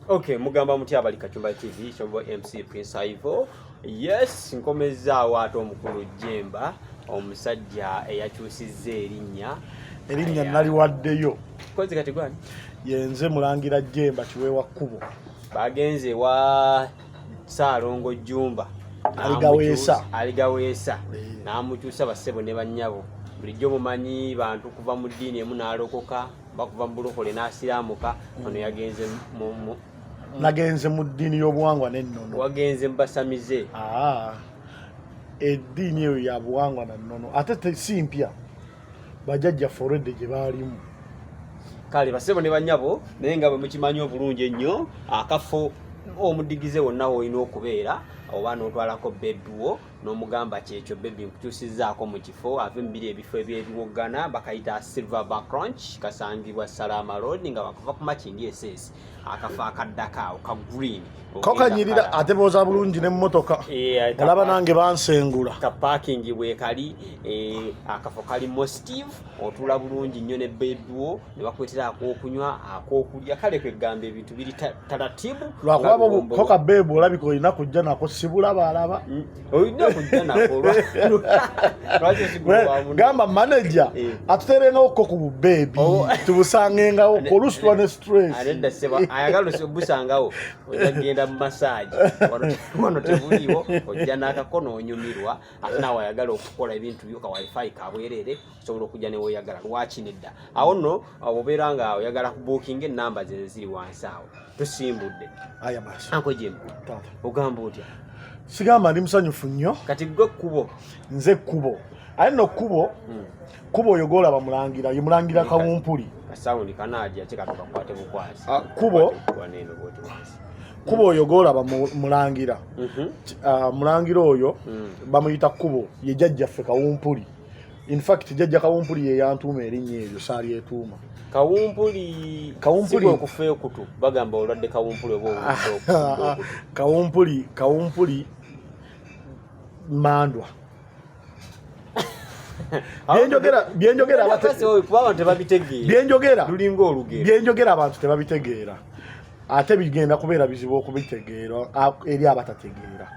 Okay, mugamba muti abali Kachumba TV, Chombo MC Prince Ivo. Yes, nkomeza watu omukulu JEMBA, omusajja eyakyusizza erinnya nali waddeyo. Kozi kati gwani? Yenze mulangira JEMBA KIWEEWA KUBO. Bagenze wa Saalongo Jumba. Aligaweesa. Namukyusa bassebo ne bannyabo. Bulijjo mumanyi bantu kuva mu ddiini emu n'alokoka, bakuva mu bulokole n'asiraamuka, ono yagenze nagenze mu ddiini y'obuwangwa n'ennono. Wagenze mbasamize. Eddiini eyo ya buwangwa na nnono. Ate si mpya. Bajjajja forede gye baalimu. Kale bassebo ne bannyabo naye nga bwe mukimanyi obulungi ennyo akafo omudigize wonna olina okubeera oba n'otwalako bebiwo n'omugamba kyekyo bebi nkukyusizzaako mu kifo ave mubiri ebifo ebyebiwoggana bakayita Silverback Ranch kasangibwa Salama Road nga bakuva ku Makingi SS akafo akaddakaawo ka green kokanyirira ate booza bulungi n'emmotoka olaba nange bansengula ka parking bwe kali akafo kali Steve otula bulungi nnyo ne bebiwo ne bakwetera ak'okunywa ak'okulya kale kwegamba ebintu biri taratibu lwakuba koka bebu olabika olina kujja nako sibulaba alaba olina kujja nako gamba manager atuterengawo ku bubebi tubusangengawo kolusitwa ne stress adda seba ayagala obusangawo ojagenda mu massage wano tebuliwo ojja n'akakono onyumirwa ate nawe ayagala okukola ebintu byoka wifi kabwerere osobola okujja ne weeyagala lwaki nedda awo nno obeera nga oyagala kubookinga ennamba ze ziri wansi awo tusimbudde aya basi anko JEMBA ogamba otya sigamba ndi musanyufu nnyo kati gwe KUBO nze KUBO aye nno KUBO oyo golaba mulangira ye mulangira kawumpuli asawundi kanaaja kikatoka kwate bukwasi KUBO oyo golaba mulangira mulangira oyo bamuyita KUBO ye jjajjaffe kawumpuli. In fact jjajja kawumpuli ye yantuuma erinnya eryo saali etuuma kawumpuli okufeeyo kutu bagamba olwadde kawumpuli oba kawumpuli mandwa byenjogera abantu tebabitegeera ate bigenda kubeera bizibu okubitegeera eri abatategeera.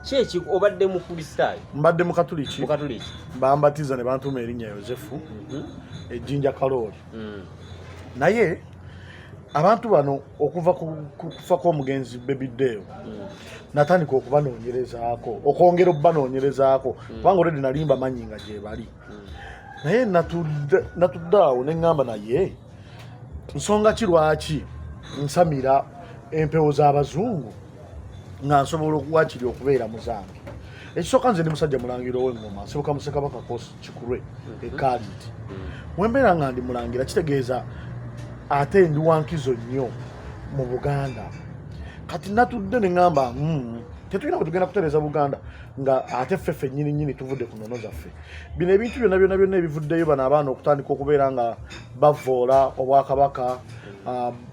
Kyeki obadde mu Kristaayo? Mbadde mu Katuliki. Katuliki. Bambatiza ne bantuuma erinnya Yozefu ejjinja Kalooli. Naye abantu bano okuva kufa kw'omugenzi Bebideyo natandika okubanoonyerezaako okwongera obbanoonyerezaako kubanga olwedde nalimba manyi nga gye bali. Naye natudde awo ne ŋŋamba naye nsonga ki lwaki nsamira empewo z'abazungu nga nsobola okuwakiri okubeera muzange. Ekisooka nze ndi musajja mulangira ow'engoma nsibuka mu Ssekabaka Kosi Kikulwe eKaliti. Wembeera nga ndi mulangira kitegeeza ate ndi wankizo nnyo mu Buganda. Kati natudde ne ŋŋamba tetulina bwe tugenda kutereeza Buganda nga ate ffe nnyini tuvudde ku nnono zaffe. Bino ebintu byonna ebivuddeyo bano abaana okutandika okubeera nga bavoola Obwakabaka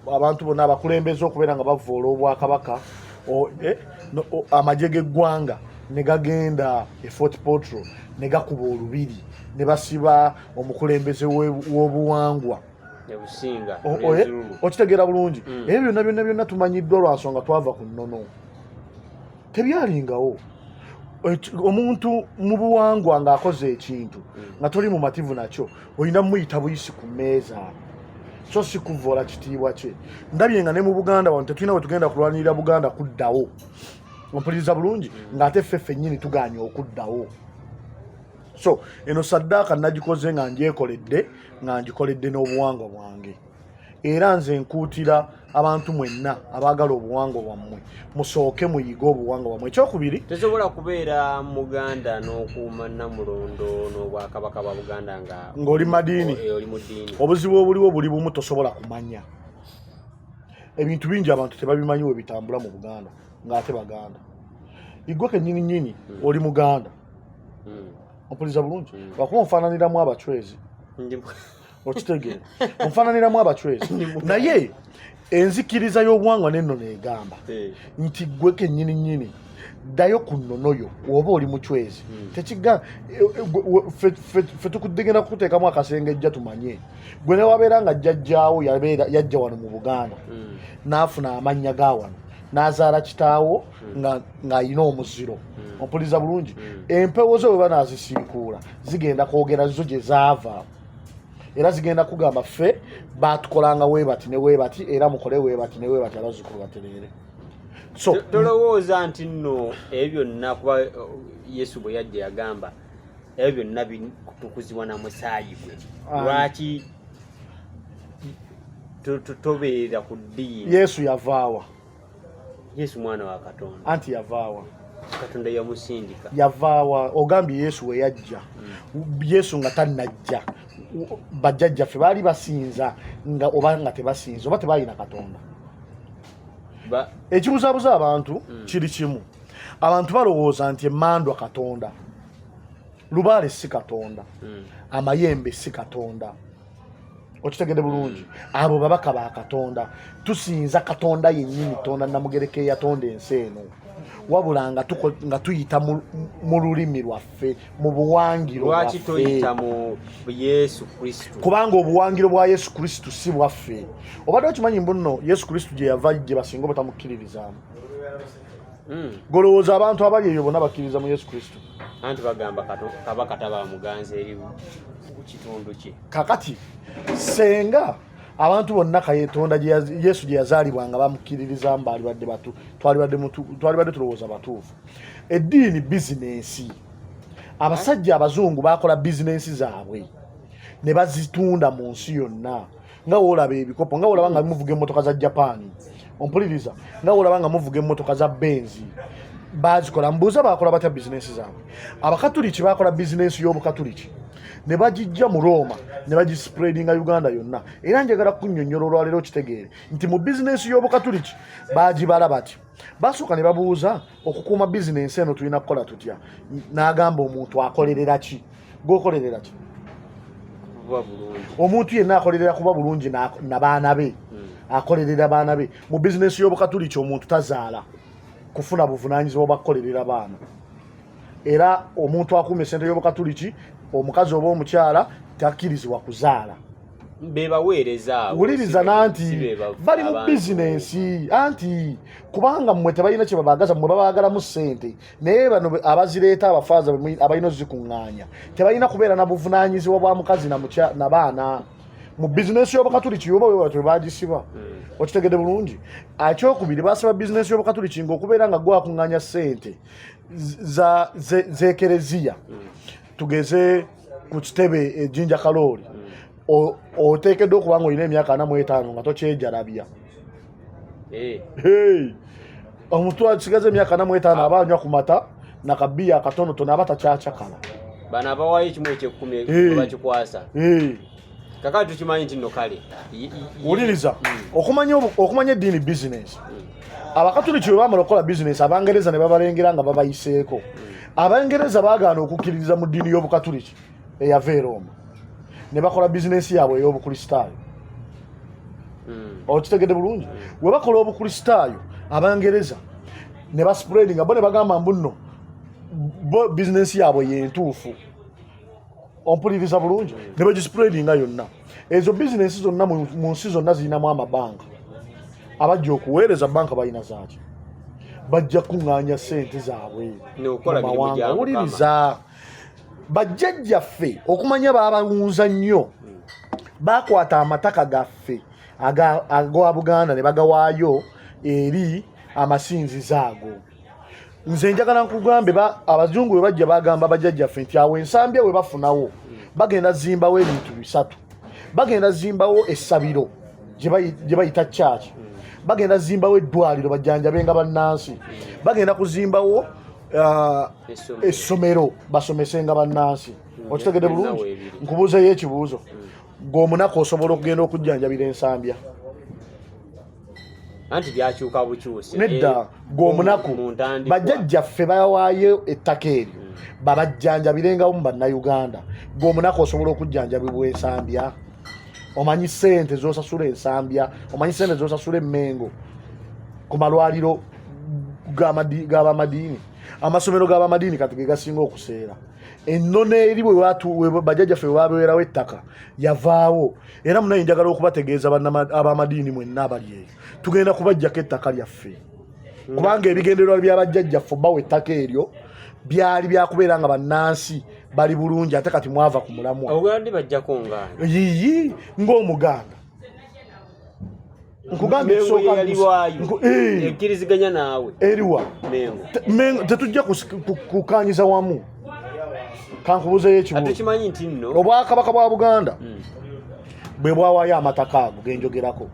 abantu bonna abakulembeze okubeera nga bavoola Obwakabaka amagye g'eggwanga ne gagenda Fort Portal ne gakuba olubiri ne basiba omukulembeze w'obuwangwa okitegeera bulungi. Ebyo byonna tumanyiddwa lwa nsonga twava ku nnono. Tebyalingawo omuntu mu buwangwa ng'akoze ekintu nga toli mumativu nakyo olina muyita buyisi ku mmeeza so si kuvoola kitiibwa kye. Ndabye nga ne mu Buganda wano tetulina we tugenda kulwanirira Buganda kuddawo ompuliriza bulungi ng'ate ffe nnyini tugaanye okuddawo. So eno saddaaka nagikoze nga ngikoledde n'obuwangwa bwange era nze nkuutira abantu mwenna abaagala obuwangwa bwammwe musooke muyiga obuwangwa bwammwe. Ekyokubiri tesobola kubeera Muganda n'okuuma Namulondo n'Obwakabaka bwa Buganda ng'oli madiini. Obuzibu obuliwo buli bumu tosobola kumanya. Ebintu bingi abantu tebabimanyi we bitambula mu Buganda ng'ate Baganda. Igwe kennyini oli Muganda ompuliriza bulungi lwakuba onfaananiramu abacwezi okitegeera onfaananiramu abacwezi naye enzikiriza y'obuwangwa n'ennono egamba nti gwe kennyini dayo kunonoyo oba oli muchwezi tekiga fe tukudegera kuteekamu akasengejja tumanye gwe ne wabeera nga jjajjaawo yajja wano mu Buganda n'afuna amanya ga wano n'azaala kitaawo nga ayina omuziro ompuliriza bulungi empewo zo bwe banaazisiikuula zigenda kwogera zo gye zaava era zigenda kugamba ffe baatukolanga weebati ne weebati era mukole weebati ne weebati abazzukulu batereere. So tolowooza nti nno ebyo byonna kuba Yesu bwe yajja yagamba ebyo byonna bitukuzibwa na musaayi gwe lwaki tobeera ku ddiini? Yesu yavaawa? Yesu mwana wa Katonda. Anti yavaawa? Katonda yamusindika. Yavaawa? Ogambye Yesu we yajja. Yesu nga tannajja bajjajjaffe baali basinza nga oba nga tebasinza oba tebalina Katonda. Ekibuzabuza abantu kiri kimu. Abantu balowooza nti emmandwa Katonda, lubaale si Katonda, amayembe si Katonda. Okitegedde bulungi? Abo babaka ba Katonda. Tusinza Katonda yennyini, Tonda Namugereka eyatonda ensi eno. Wabula nga tuyita mu lulimi lwaffe, mu buwangiro bwaffe. Lwaki toyita mu Yesu Kristo? Kubanga obuwangiro bwa Yesu Kristo si bwaffe. Obadde okimanyi mbuno Yesu Kristo gye yava gye basinga batamukkiririzaamu. Golowooza abantu abali eyo bonna bakkiriza mu Yesu Kristo. Anti bagamba kabaka taba muganzi eri kitundu kye. Kakati senga abantu bonna Katonda Yesu gye yazaalibwanga bamukkiririzaamu baali badde batu twali badde tulowooza batuufu. Eddiini bizinensi. Abasajja abazungu bakola bizinensi zaabwe ne bazitunda mu nsi yonna. Nga woolaba ebikopo, nga woolaba nga muvuga emmotoka za Japan, ompuliriza, nga woolaba nga muvuga emmotoka za Benzi, bazikola. Mbuuza bakola batya bizinensi zaabwe? Abakatuliki bakola bizinensi y'obukatuliki ne bagijja mu Roma ne bagispreadinga Uganda yonna. Era njagala kunnyonnyola olwaleero kitegeere nti mu bizinensi y'obukatuliki bagibala bati. Basooka ne babuuza okukuuma bizinensi eno tulina kukola tutya. N'agamba omuntu akolerera ki? Gw'okolerera ki? Omuntu yenna akolerera kuba bulungi na baana be. Akolerera baana be. Mu bizinensi y'obukatuliki omuntu tazaala kufuna buvunaanyizibwa bwa kukolerera baana. Era omuntu akuuma essente y'obukatuliki, omukazi oba omukyala takkirizibwa kuzaala. Bebaweereza wuliriza nanti bali mu bizinensi anti kubanga mmwe tebalina kye babaagaza, mmwe babaagalamu ssente, naye bano abazireeta abafaaza abalina ozikuŋŋaanya tebalina kubeera na buvunaanyizibwa bwa mukazi na baana. Mu bizinensi y'obukatuliki yoba webatwe bagisiba. Okitegedde bulungi? Ekyokubiri basaba bizinensi y'obukatuliki ng'okubeera nga gwakuŋŋaanya ssente z'ekereziya. Tugeze ku kitebe ejjinja kalooli, oteekeddwa okuba nga olina emyaka 45 nga tokyejalabya. Omuntu asigaza emyaka 45 aba anywa ku mata na kabiya akatonotono aba takyacakala. Bano abawaayo ekimu eky'ekkumi bakikwasa. Kakati tukimanyi nti nno kale. Wuliriza, okumanya eddiini bizinensi. Abakatuliki bwe baamala okukola bizinensi, Abangereza ne babalengera nga babayiseeko. Abangereza baagaana okukkiririza mu ddiini y'obukatuliki eyava e Roma. Ne bakola bizinensi yaabwe ey'obukristaayo. Okitegedde bulungi? We bakola obukristaayo, Abangereza ne baspreadinga, bo ne bagamba mbuno bo bizinensi yaabwe yentuufu. Ompuliriza bulungi? Ne bagispreadinga yonna. Ezo bizinensi zonna mu nsi zonna zirinamu amabanka. Abajja okuweereza banka balina zaaki? Bajja kuŋŋaanya ssente zaabwe mu mawanga. Wuliriza, bajjajjaffe okumanya baabawunza nnyo, baakwata amataka gaffe ag'owa Buganda ne bagawaayo eri amasinzizo ago. Nze njagala nkugambe abazungu bwe bajja bagamba bajjajjaffe nti awo ensambya we bafunawo bagenda zimbawo ebintu bisatu. Bagenda zimbawo essabiro gye bayita church. Bagenda zimbawo eddwaliro bajjanjabenga bannansi. Bagenda kuzimbawo essomero basomesenga bannansi. Okitegedde bulungi? Nkubuuzeyo ekibuuzo. Ng'omunaku osobola okugenda okujjanjabira ensambya? Anti byakyuka bukyusi. Nedda, ng'omunaku bajjajjaffe bawaayo ettaka eryo babajjanjabirengawo mu bannayuganda. Ng'omunaku osobola okujjanjabibwa ensambya? Omanyi ssente z'osasula ensambya, omanyi ssente z'osasula emmengo ku malwaliro g'Abamadiini amasomero g'Abamadiini kati ge gasinga okuseera ennono eri bwe bajjajjaffe bwe babeerawo ettaka yavaawo era munaye njagala okubategeeza Abamadiini mwenna abali eyo tugenda kubajjako ettaka lyaffe kubanga ebigendererwa by'abajjajjaffe bawa ettaka eryo byali byakubeera nga bannansi bali bulungi ate kati mwava ku mulamwa Obuganda bajjako ngaani yiyi ng'Omuganda nkugambye ekkiriziganya naawe eriwa mengo tetujja kukanyiza wamu kankubuzeyo ekibuuzo tukimanyi nti nno obwakabaka bwa Buganda bwe bwawaayo amataka ago genjogerako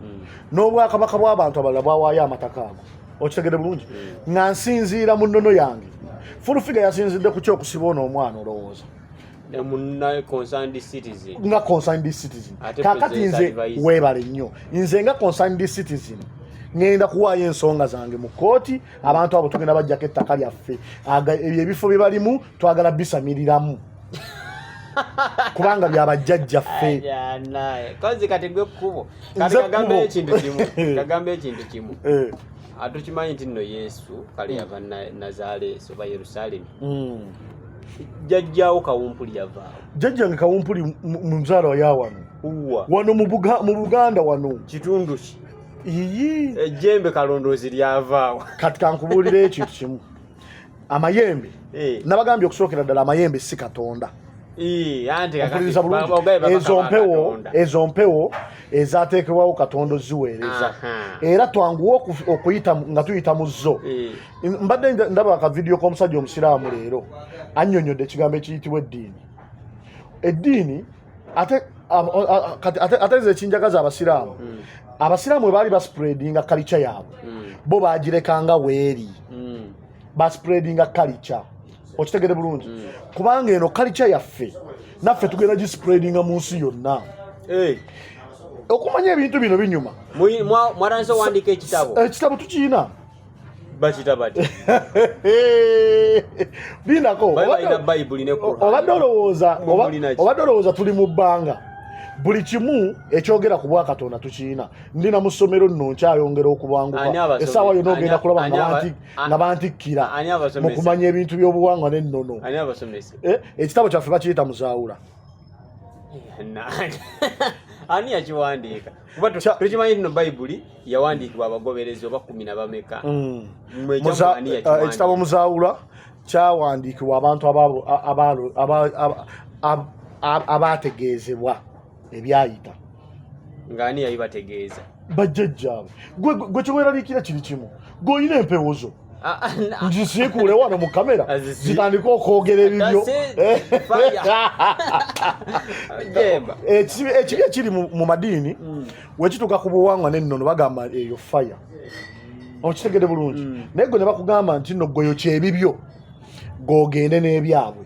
n'obwakabaka bw'abantu abalala bwawaayo amataka ago okitegedde bulungi nga nsinziira mu nnono yange fulufiga yasinzidde ku kyokusiba ono omwana olowooza nga concerned citizen kakati nze weebale nnyo nze nga concerned citizen ngenda kuwaayo ensonga zange mu kooti abantu abo tugenda bajjako ettaka lyaffe ebifo bye balimu twagala bisamiriramu kubanga byabajjajjaffe kozi kati gwe kkubo kagambe ekintu kimu atukimanyi nti nno Yesu kale yava Nazaaleesi oba Yerusaalemi jjajjaawo Kawumpuli yavaawo jjajjange Kawumpuli muzaala wa yawano wano mu Buganda wano kitundu ki iyi ejjembe kalondoozi lyavaawo kati kankubuulira ekintu kimu amayembe nabagambye okusookera ddala amayembe si Katonda ezo mpewo ezateekebwawo Katonda ziweereza era twanguwa okuyita nga tuyita mu zo mbadde ndaba akavidiyo k'omusajja omusiraamu leero annyonnyodde ekigambo ekiyitibwa eddiini ate ze ekinjagaza abasiraamu bwe baali baspreadinga culture yaabwe bo bagirekanga weeri baspreadinga culture okitegedde bulungi kubanga eno culture yaffe naffe tugenda gispreadinga mu nsi yonna okumanya ebintu bino binyuma mwaranse owandiika ekitabo tukiyina bakita bati binako obadde olowooza tuli mu bbanga buli kimu ekyogera ku bwakatonda tukiyina ndina mu ssomero nno nkyayongera okubanguka essaawa yonna ogenda kulaba nga bantikkira mu kumanya ebintu by'obuwangwa n'ennono ekitabo kyaffe bakiyita Muzaawula ani yakiwandiika tukimanyi nno bayibuli yawandiikibwa abagoberezi oba 10 na bameka ekitabo Muzaawula kyawandiikibwa abantu abaategeezebwa ebyayita ng'ani yali bategeeza bajjajjaabe gwe kyeweraliikira kiri kimu gweolina empewo zo nzisiikuule wano mu kamera zitandika okwogera ebibyo ekibi ekiri mu madiini wekituuka ku buwangwa n'ennono bagamba eyo faya okitegedde bulungi naye gwe ne bakugamba nti nno gweyo kyebibyo gwogende n'ebyabwe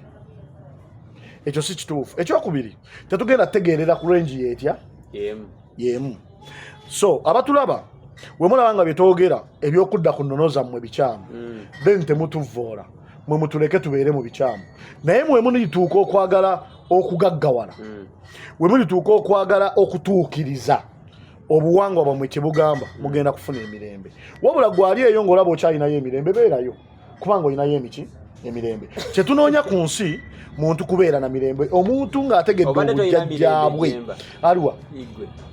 ekyo si kituufu ekyokubiri tetugenda tegeerera ku lwenji yeetya yemu so abatulaba we mulaba nga byetwogera ebyokudda ku nnono zammwe bikyamu then temutuvoola mwe mutuleke tubeere mu bikyamu naye mwe mulituuka okwagala okugaggawala we mulituuka okwagala okutuukiriza obuwangwa bwamwe kyebugamba mugenda kufuna emirembe wabula gwali eyo ng'olaba okyalinayo emirembe beerayo kubanga olinayo emirembe kyetunoonya ku nsi muntu kubeera na mirembe omuntu ng'ategedde obujjajjaabwe aliwa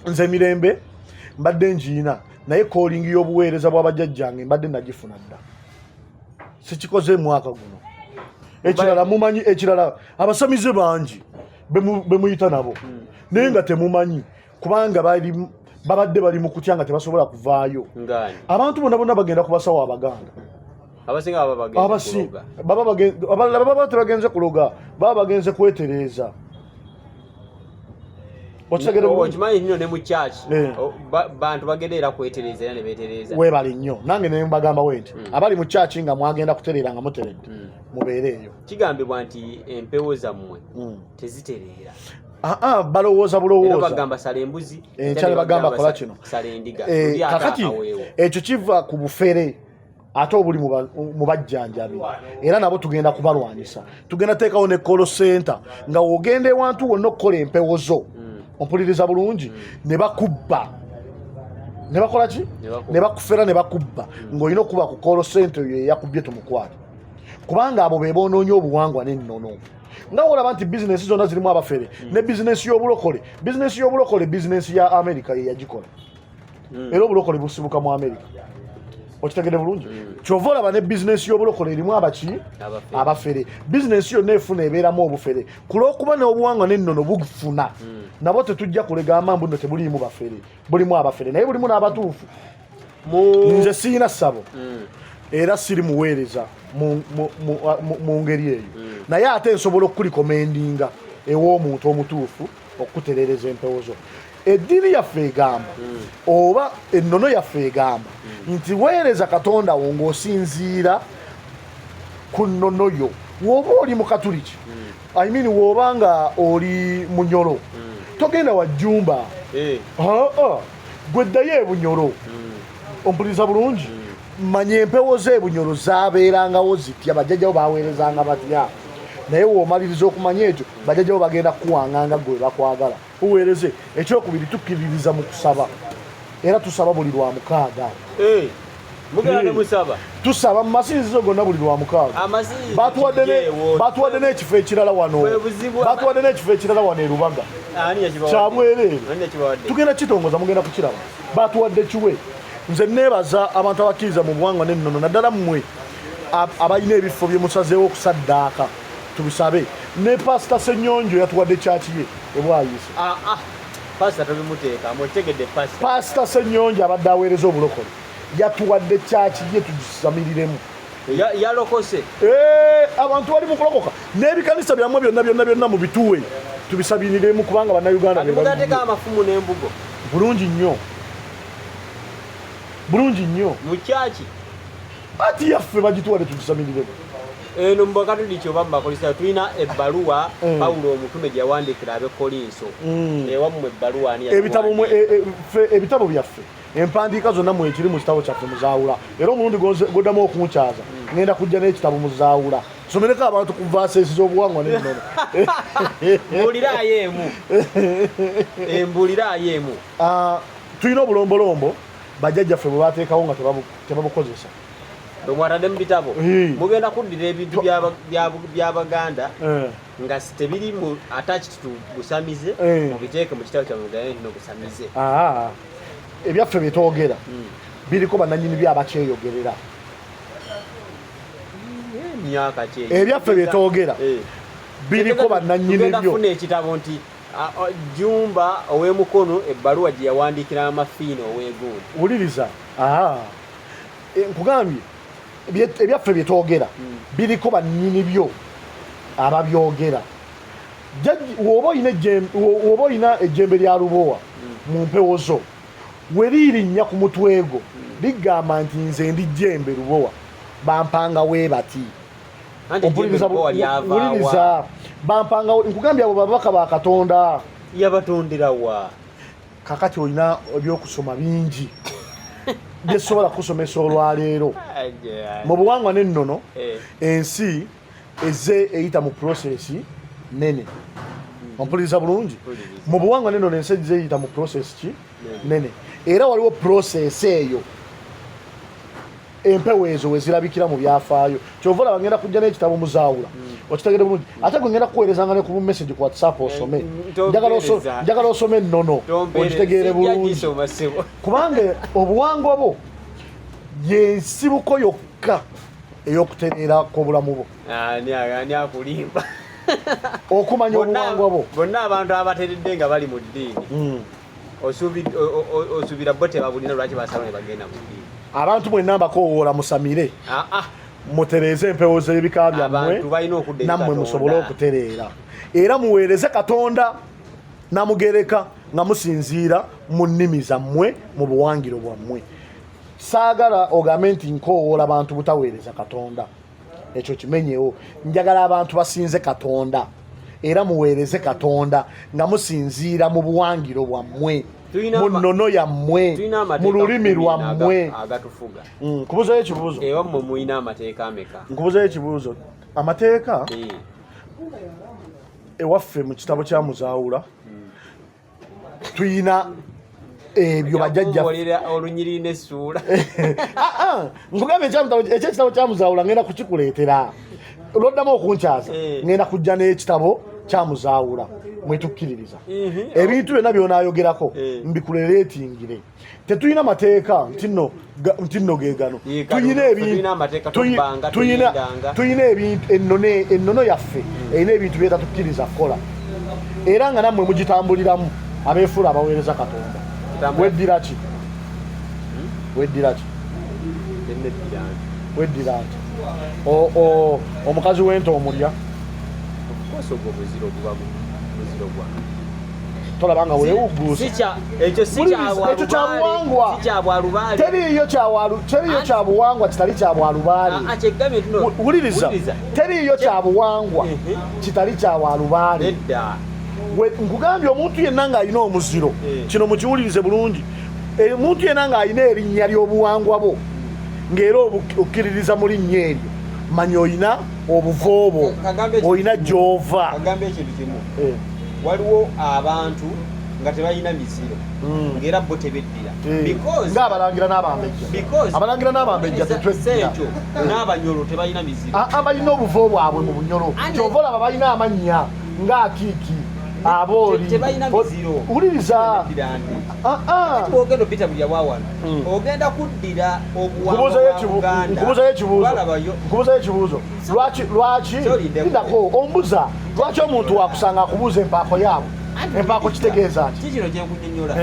nze mirembe mbadde njiina naye calling y'obuweereza bw'abajjajjange mbadde nagifuna dda sikikoze mwaka guno ekirala mumanyi ekirala abasamize bangi be muyita nabo naye nga temumanyi kubanga babadde bali mu kutya nga tebasobola kuvaayo abantu bonna bagenda kubasawo Abaganda baba tebagenze kuloga baba bagenze kwetereeza okimanyi nnyo ne mu church bantu bagenderera kwetereeza era ne beetereeza weebale nnyo nange ne mbagamba nti abali mu church nga mwagenda kutereera nga muteredde mubeere eyo kigambibwa nti empewo zammwe tezitereera balowooza bulowooza bagamba sala embuzi enkyale bagamba kola kino sala endiga kakati ekyo kiva ku bufere ate obuli mu bajjanjabi era nabo tugenda kubalwanyisa tugenda teekawo ne call center nga wogenda ewantu wonna okukola empewo zo ompuliriza bulungi ne bakubba ne bakola ki ne bakufera ne bakubba ng'olina okuba ku kolo sente eyo eyakubye tumukwate kubanga abo be boonoonya obuwangwa n'ennono nga olaba nti bizinesi zonna zirimu abafere ne bizinesi y'obulokole bizinesi ya Amerika ye yagikola era obulokole busibuka mu Amerika okitegedde bulungi kyova olaba ne bizinesi y'obulokole erimu abafere bizinesi yonna efuna ebeeramu obufere ku lw'okuba n'obuwangwa n'ennono bugufuna nabo tetujja kulegamba mbu nno tebuliimu bafere bulimu abafere naye bulimu n'abatuufu nze siina ssabo era siri muweereza mu ngeri eyo naye ate nsobola okulikomendinga ew'omuntu omutuufu okukutereereza empewo zo eddiini yaffe egamba oba ennono yaffe egamba nti weereza Katonda wo ng'osinziira ku nnono yo woba oli mu katuliki woba nga oli munyolo togenda wa jjumba gwe ddayo ebunyolo ompuliriza bulungi manya empewo z'ebunyolo zaabeerangawo zitya bajjajjawo baweerezanga batya naye w'omaliriza okumanya ekyo bajjajjawo bagenda kukuwanganga gwe bakwagala uweereze ekyokubiri tukkiririza mu kusaba era tusaba buli lwa mukaaga tusaba mu masinzizo gonna buli lwa mukaaga batuwadde n'ekifo ekirala wano e Lubaga kyabwereere tugenda kitongoza mugenda kukiraba batuwadde kiwe nze neebaza abantu abakkiriza mu buwangwa n'ennono naddala mmwe abalina ebifo bye musazeewo okusaddaaka tubisabe ne pasita Ssenyonjo yatuwadde kyaki ye ebwayise pasita Ssenyonjo abadde aweereza obulokole yatuwadde kyaki ye tugisamiriremu yalokose abantu bali mu kulokoka n'ebikanisa byammwe byonna mu bituwe tubisabiniremu kubanga bannayuganda amafumu n'embugo bulungi nnyo mu kyaki ati yaffe bagituwadde tugisamiriremu eno mu bakatoliki oba mu bakristaayo tulina ebbaluwa Pawulo omutume gye yawandiikira ab'Ekolinso ewammwe ebbaluwa ani ebitabo byaffe empandiika zonna mwe ekiri mu kitabo kyaffe muzaawula era omulundi goddamu okunkyaza ngenda kujja n'ekitabo muzaawula somereko abantu ku vaasesi z'obuwangwa n'ennono mbuuliraayo emu tulina obulombolombo bajjajjaffe bwe bateekawo nga tebabukozesa bwemwatadde mu bitabo mugenda kuddira ebintu by'Abaganda nga tebiri mu attached to busamize mubiteeke mu kitabo kyamugaye no busamize ebyaffe byetwogera biriko bannannyini byabakyeyogerera ebyaffe byetwogera biriko bannannyini byo funa ekitabo nti Jjumba ow'emukono ebbaluwa gye yawandiikira amafiina ow'egundi wuliriza nkugambye ebyaffe byetwogera biriko bannyini byo ababyogera woba olina ejjembe lya lubowa mu mpewo zo we liirinnya ku mutwe gwo ligamba nti nze ndi jjembe lubowa bampanga we bati wuliriza bampanga nkugambye abo babaka ba Katonda yabatonderawa kakati olina ebyokusoma bingi byesobola kusomesa olwaleero mu buwangwa n'ennono ensi eze eyita mu prosesi nene ompuliriza bulungi mu buwangwa n'ennono ensi eze eyita mu prosesi ki nene era waliwo prosesi eyo empewo ezo wezirabikira mu byafaayo kyova olaba ngenda kujja n'ekitabo muzaawula okitegere bulungi ate gwe ngenda kukuweerezanga ne ku message ku WhatsApp osome njagala osome ennono okitegeere bulungi kubanga obuwangwa bo yensibuko yokka ey'okutereera kw'obulamu bo ani akulimba okumanya obuwangwa bo bonna abantu abateredde nga bali mu ddiini osuubira bo tebabulina lwaki basaba ne bagenda mu ddiini abantu mwenna mbakoowoola musamire mutereeze empewo z'ebika byammwe nammwe musobole okutereera era muweereze Katonda namugereka nga musinziira mu nnimi zammwe mu buwangiro bwammwe saagala ogambe nti nkoowoola abantu butaweereza Katonda ekyo kimenyewo njagala abantu basinze Katonda era muweereze Katonda nga musinziira mu buwangiro bwammwe mu nnono yammwe mu lulimi lwammwe nkubuzayo ekibuuzo ewammwe muyina amateeka ameka nkubuzayo ekibuuzo amateeka ewaffe mu kitabo kya muzaawula tuyina ebyo bajjajja olunyirine ssuula nkugambye ekyekitabo kyamuzaawula ngenda kukikuleetera olwoddamu okunkyaza ngenda kujja n'ekitabo kyamuzaawula mwetukkiririza ebintu byonna byonaayogerako mbikulereetingire tetulina mateeka nti nno geegano tulina ebintu ennono yaffe erina ebintu byetatukkiriza kukola era nga nammwe mugitambuliramu abeefuula abaweereza Katonda weddira ki omukazi w'ente omulya tolabanga weewuguusa ekyo kyabuwangwa teriiyo kyabuwangwa kitali kyabwalubaale wuliriza teriiyo kyabuwangwa kitali kyabwalubaale nkugambye omuntu yenna ng'alina omuziro kino mukiwulirize bulungi omuntu yenna ng'alina erinnya ly'obuwangwa bwo ng'era okkiririza mu linnya eryo manya oyina obuvoobo oyina gy'ova ekintu kimu waliwo abantu nga tebalina miziro ng'era bo tebeddira ng'abalangira n'abambejja tetweddira n'abanyolo tebalina miziro balina obuvo bwabwe mu bunyolo kyova olaba balina amannya ng'akiiki abooli wuliriza ogenda opita buli awawano ogenda kuddira nkubuzayo ekibuuzo lwaki lidako ombuza lwaki omuntu wakusanga akubuuza empaako yaabwe empaako kitegeeza ki kikino kyenkunyonnyola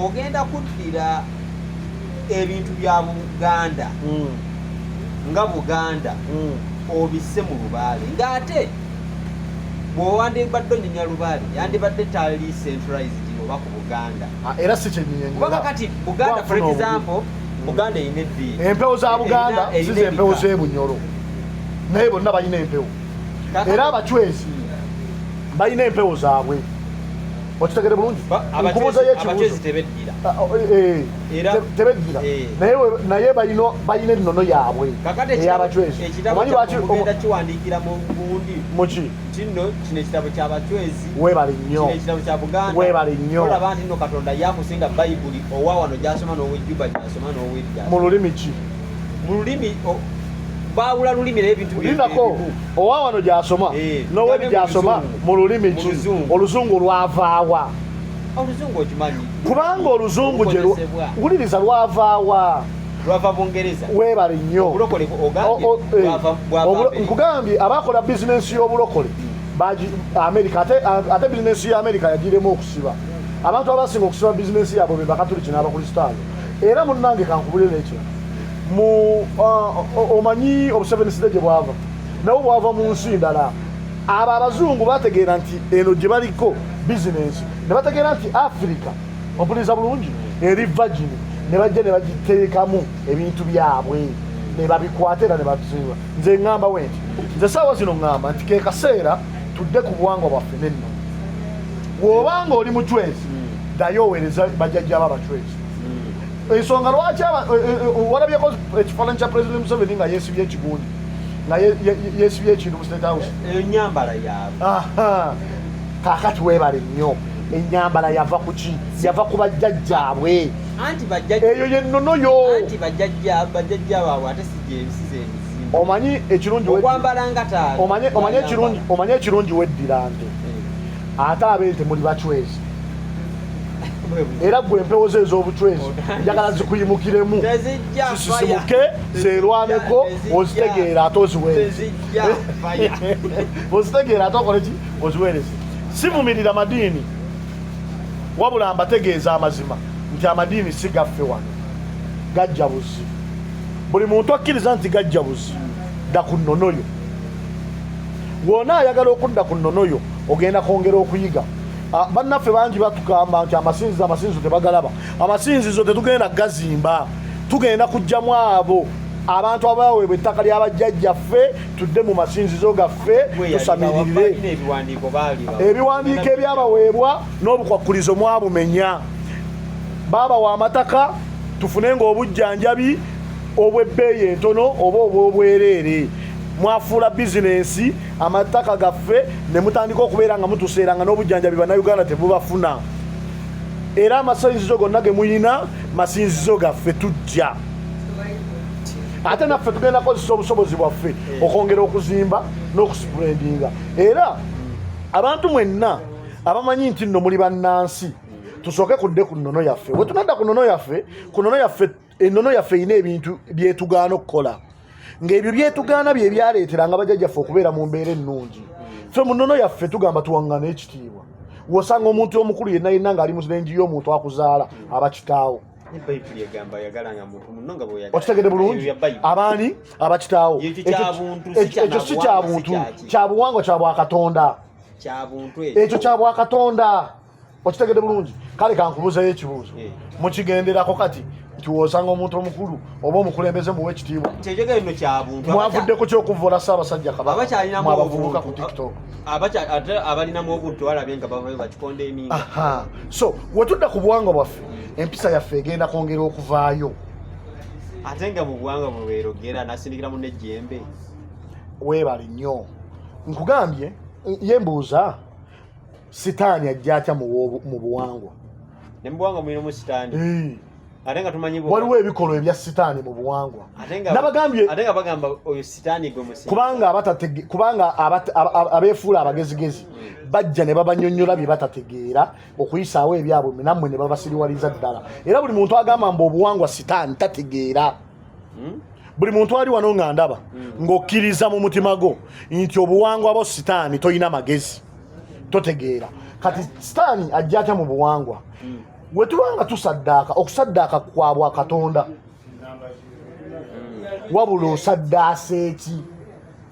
ogenda kuddira ebintu bya Buganda nga Buganda obisse mu lubaale ng'ate bw'owandibadde onyenya lubaale yandibadde tali centralized oba ku Buganda era si kyenyinyonyola kati Buganda for example Buganda erina eddiini empewo za Buganda si ze empewo z'ebunyolo naye bonna balina empewo era abachwezi balina empewo zaabwe okitegere bulungi nkubuuzayo ekibuuzo tebeddira naye balina ennono yaabwe ey'abachwezi omanyi lwaki ogenda kiwandiikira mu gundi muki kino ekitabo ky'abachwezi weebale nnyo ekitabo kya Buganda weebale nnyo olaba nti nno Katonda yakusinga Bayibuli owa wano gy'asoma n'ow'ejjuba gy'asoma n'ow'eri mu lulimi ki mu lulimi baawula lulimi n'ebintu linako owa wano gy'asoma n'ow'eri gy'asoma mu lulimi ki oluzungu lwavaawa oluzungu okimanyi kubanga oluzungu gye wuliriza lwavaawa lwava Bungereza weebale nnyo nkugambye abakola bizinensi y'obulokole Amerika ate bizinensi ya Amerika yagiremu okusiba abantu abasinga okusiba bizinensi yaabwe be bakatuliki n'abakristaayo era munnange kankubulira ekyo omanyi obuseveniside gye bwava nabo bwava mu nsi ndala abo abazungu bategeera nti eno gye baliko bizinensi ne bategeera nti Afrika ompuliriza bulungi eri vagini ne bajja ne bagiteekamu ebintu byabwe ne babikwata era ne batusiba nze ŋŋamba wenti nze saawa zino ŋŋamba nti ke kaseera tudde ku buwangwa bwaffe nenno bw'obanga oli muchwezi ddayo oweereza bajjajja ab'abachwezi ensonga lwaki walabyeko ekifaananyi kya President Museveni nga yeesibye ekigundi nga yeesibye ekintu mu State House ennyambala yaabwe kaakati weebale nnyo ennyambala yava ku ki yava ku bajjajjaabwe eyo yennono yo bajjajja baabwe ate size emizimbo omanyi ekirungi okwambala nga taali omanyi ekirungi weddira nte ate ab'ente muli bachwezi era gwe empewo ze ez'obuchwezi njagala zikuyimukiremu zisisimuke zeerwaneko ozitegeera ate oziweereze ozitegeera ate okole ki oziweereze sivumirira madiini wabula mbategeeza amazima nti amadiini si gaffe wano gajja buzi buli muntu akkiriza nti gajja buzi dda ku nnono yo wona ayagala okudda ku nnono yo ogenda kwongera okuyiga bannaffe bangi batugamba nti amasinzizo tebagalaba amasinzizo tetugenda gazimba tugenda kujjamu abo abantu abaweebwa ettaka ly'abajjajjaffe tudde mu masinzizo gaffe tusamiririre ebiwandiiko ebyabaweebwa n'obukwakkulizo mwabumenya baabawa amataka tufunenga obujjanjabi obw'ebbeeyi entono oba obw'obwereere mwafuula bizinensi amataka gaffe ne mutandika okubeera nga mutuseeranga n'obujjanjabi bannayuganda tebubafuna era amasinzizo gonna ge muyina masinzizo gaffe tujja ate naffe tugenda kozesa obusobozi bwaffe okwongera okuzimba n'okusipulendinga era abantu mwenna abamanyi nti nno muli bannansi tusooke kudde ku nnono yaffe bwe tunadda ku nnono yaffe ennono yaffe erina ebintu byetugaana okukola ng'ebyo byetugaana bye byaleeteranga bajjajjaffe okubeera mu mbeera ennungi ffe mu nnono yaffe tugamba tuwaŋŋana ekitiibwa wosanga omuntu omukulu yenna yenna ng'ali mu sirengi y'omuntu akuzaala aba kitaawo okitegedde bulungi abaani abakitaawo ekyo si kya buntu kya buwangwa kya bwakatonda ekyo kya bwakatonda okitegedde bulungi kale kankubuuzayo ekibuuzo mukigenderako kati nti wosanga omuntu omukulu oba omukulembeze muwe ekitiibwa mwavudde ku kyokuvoola Ssaabasajja Kabaka mwabavubuka ku TikTok abalinamu obuntu walabye nga bavayo bakikonda eminga so wetudda ku buwangwa bwaffe empisa yaffe egenda kwongera okuvaayo ate nga mu buwangwa bwe weerogera nasindikiramu n'ejjembe weebale nnyo nkugambye yembuuza sitaani ajja atya mu buwangwa ne mu buwangwa mulinamu sitaani ate nga tumanyi waliwo ebikolwa ebya sitaani mu buwangwa nabagambye ate nga bagamba oyo sitaani gwe musi kubanga abeefuula abagezigezi bajja ne babanyonnyola bye batategeera okuyisaawo ebyabwe nammwe ne babasiriwaliza ddala era buli muntu agamba mbu obuwangwa sitaani tategeera buli muntu ali wano nga ndaba ng'okkiriza mu mutima gwo nti obuwangwa bwo sitaani toyina magezi totegeera kati sitaani ajja atya mu buwangwa wetubanga tusaddaaka okusaddaaka kwa bwakatonda wabula osaddaasa eki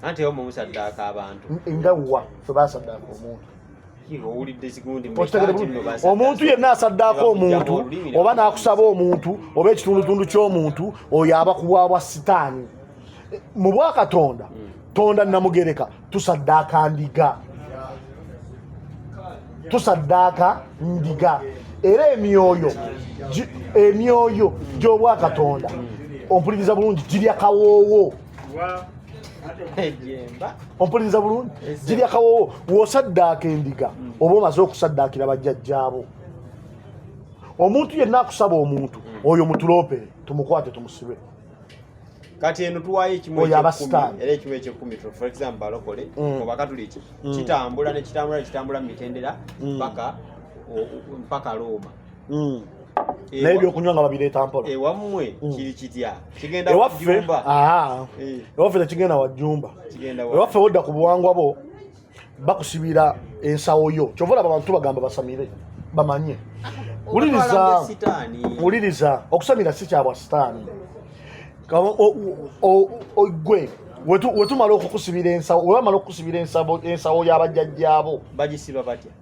anti omu musaddaaka abantu nga wa fe basaddaaka omuntu owulidde sigundi omuntu yenna asaddaaka omuntu oba n'akusaba omuntu oba ekitundutundu ky'omuntu oyo aba kuwaabwa sitaani mu bwakatonda tonda namugereka tusaddaaka ndiga era emyoyo gy'obwakatonda ompuliriza bulungi girya kawoowo ompuliriza bulungi girya kawoowo w'osaddaaka endiga oba omaze okusaddaakira bajjajjaabo omuntu yenna akusaba omuntu oyo mutuloopere tumukwate tumusibe kati eno tuwaayo ekimu era ekimu ekyekumi for example balokole oba katuliki kitambula mu mitendera mpaka Roma naye ebyokunywa nga babireeta mpola ewammwe kiri kitya ewaffe tekigenda wajjumba ewaffe wodda ku buwangwa bo bakusibira ensawo yo kyova olaba abantu bagamba basamire bamanye wuliriza okusamira si kyabwa sitaani gwe wetumala okukusibira ensawo webamala okukusibira ensawo y'abajjajjaabo bagisiba batya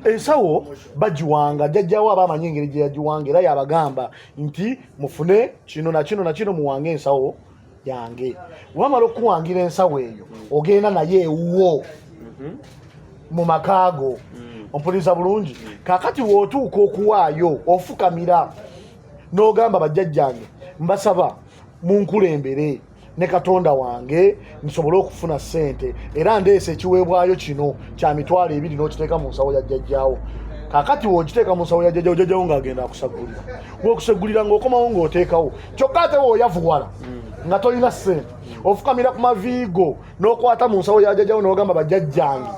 ensawo bagiwanga jjajjawo aba amanyi engeri gye yagiwanga era yabagamba nti mufune kino na kino na kino muwange ensawo yange webamala okuwangira ensawo eyo ogenda naye ewuwo mu makaago ompuliriza bulungi kakati wootuuka okuwaayo ofukamira n'ogamba bajjajjange mbasaba munkulembere ne Katonda wange nsobole okufuna ssente era ndeese ekiweebwayo kino kya mitwalo 2 n'okiteeka mu nsawo ya jjajjaawo kakati w'okiteeka mu nsawo ya jjajjaawo jjajjaawo ng'agenda akusagulira w'okusagulira ng'okomawo ng'oteekawo kyokka ate w'oyavuwala nga tolina ssente ofukamira ku maviigo n'okwata mu nsawo ya jjajjaawo n'ogamba bajjajjange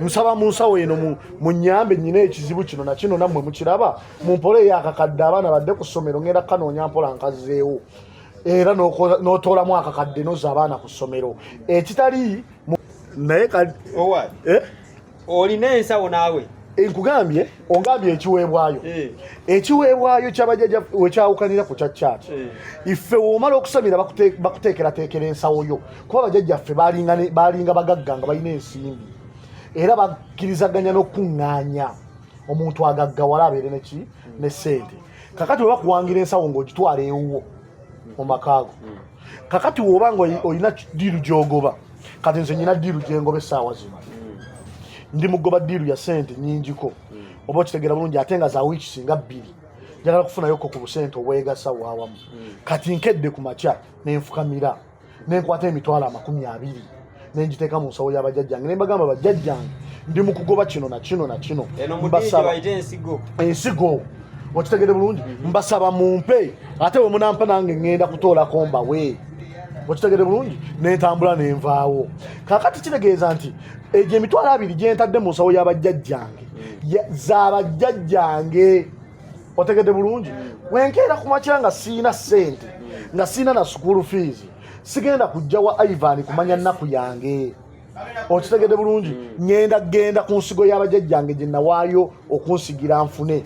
nsaba mu nsawo eno munyambe nnyina ekizibu kino na kino nammwe mukiraba mumpoleyo akakadde abaana badde ku ssomero ngenda kanoonya mpola nkazeewo era n'otoolamu akakadde noza abaana ku ssomero ekitali naye olina ensawo naawe nkugambye ongambye ekiweebwayo kyabajjajja wekyawukanira ku kya kyaki iffe womala okusamira bakuteekerateekera ensawo yo kuba bajjajjaffe baalinga bagagga nga balina ensimbi era bakkirizaganya n'okuŋŋaanya omuntu agaggawala abeere neki ne ssente kakati we bakuwangira ensawo ng'ogitwala ewuwo mu makaago kakati woba nga olina diiru gy'ogoba kati nze nyina diiru gyengoba essaawa zino ndi mugoba diiru ya ssente nnyingiko oba okitegeera bulungi ate nga za wiiki singa 2 njagala kufunayoko ku busente obwegasa waawamu kati nkedde ku makya nenfukamira nenkwata emitwalo 20 nenjiteeka mu nsawo y'abajjajjange nembagamba bajjajjange ndi mu kugoba kino na kino na kino mbasaba ensigo okitegedde bulungi mbasaba mumpe ate bwe munampa nange ngenda kutoolako mbawe okitegedde bulungi nentambula nenvaawo kakati kitegeeza nti egyo emitwalo 2 gye ntadde mu nsawo y'abajjajjange z'abajjajjange otegedde bulungi wenkeera ku makya nga siina ssente nga siina na school fees sigenda kujja wa Ivan kumanya nnaku yange okitegedde bulungi genda ku nsigo y'abajjajjange gye nawaayo okunsigira nfune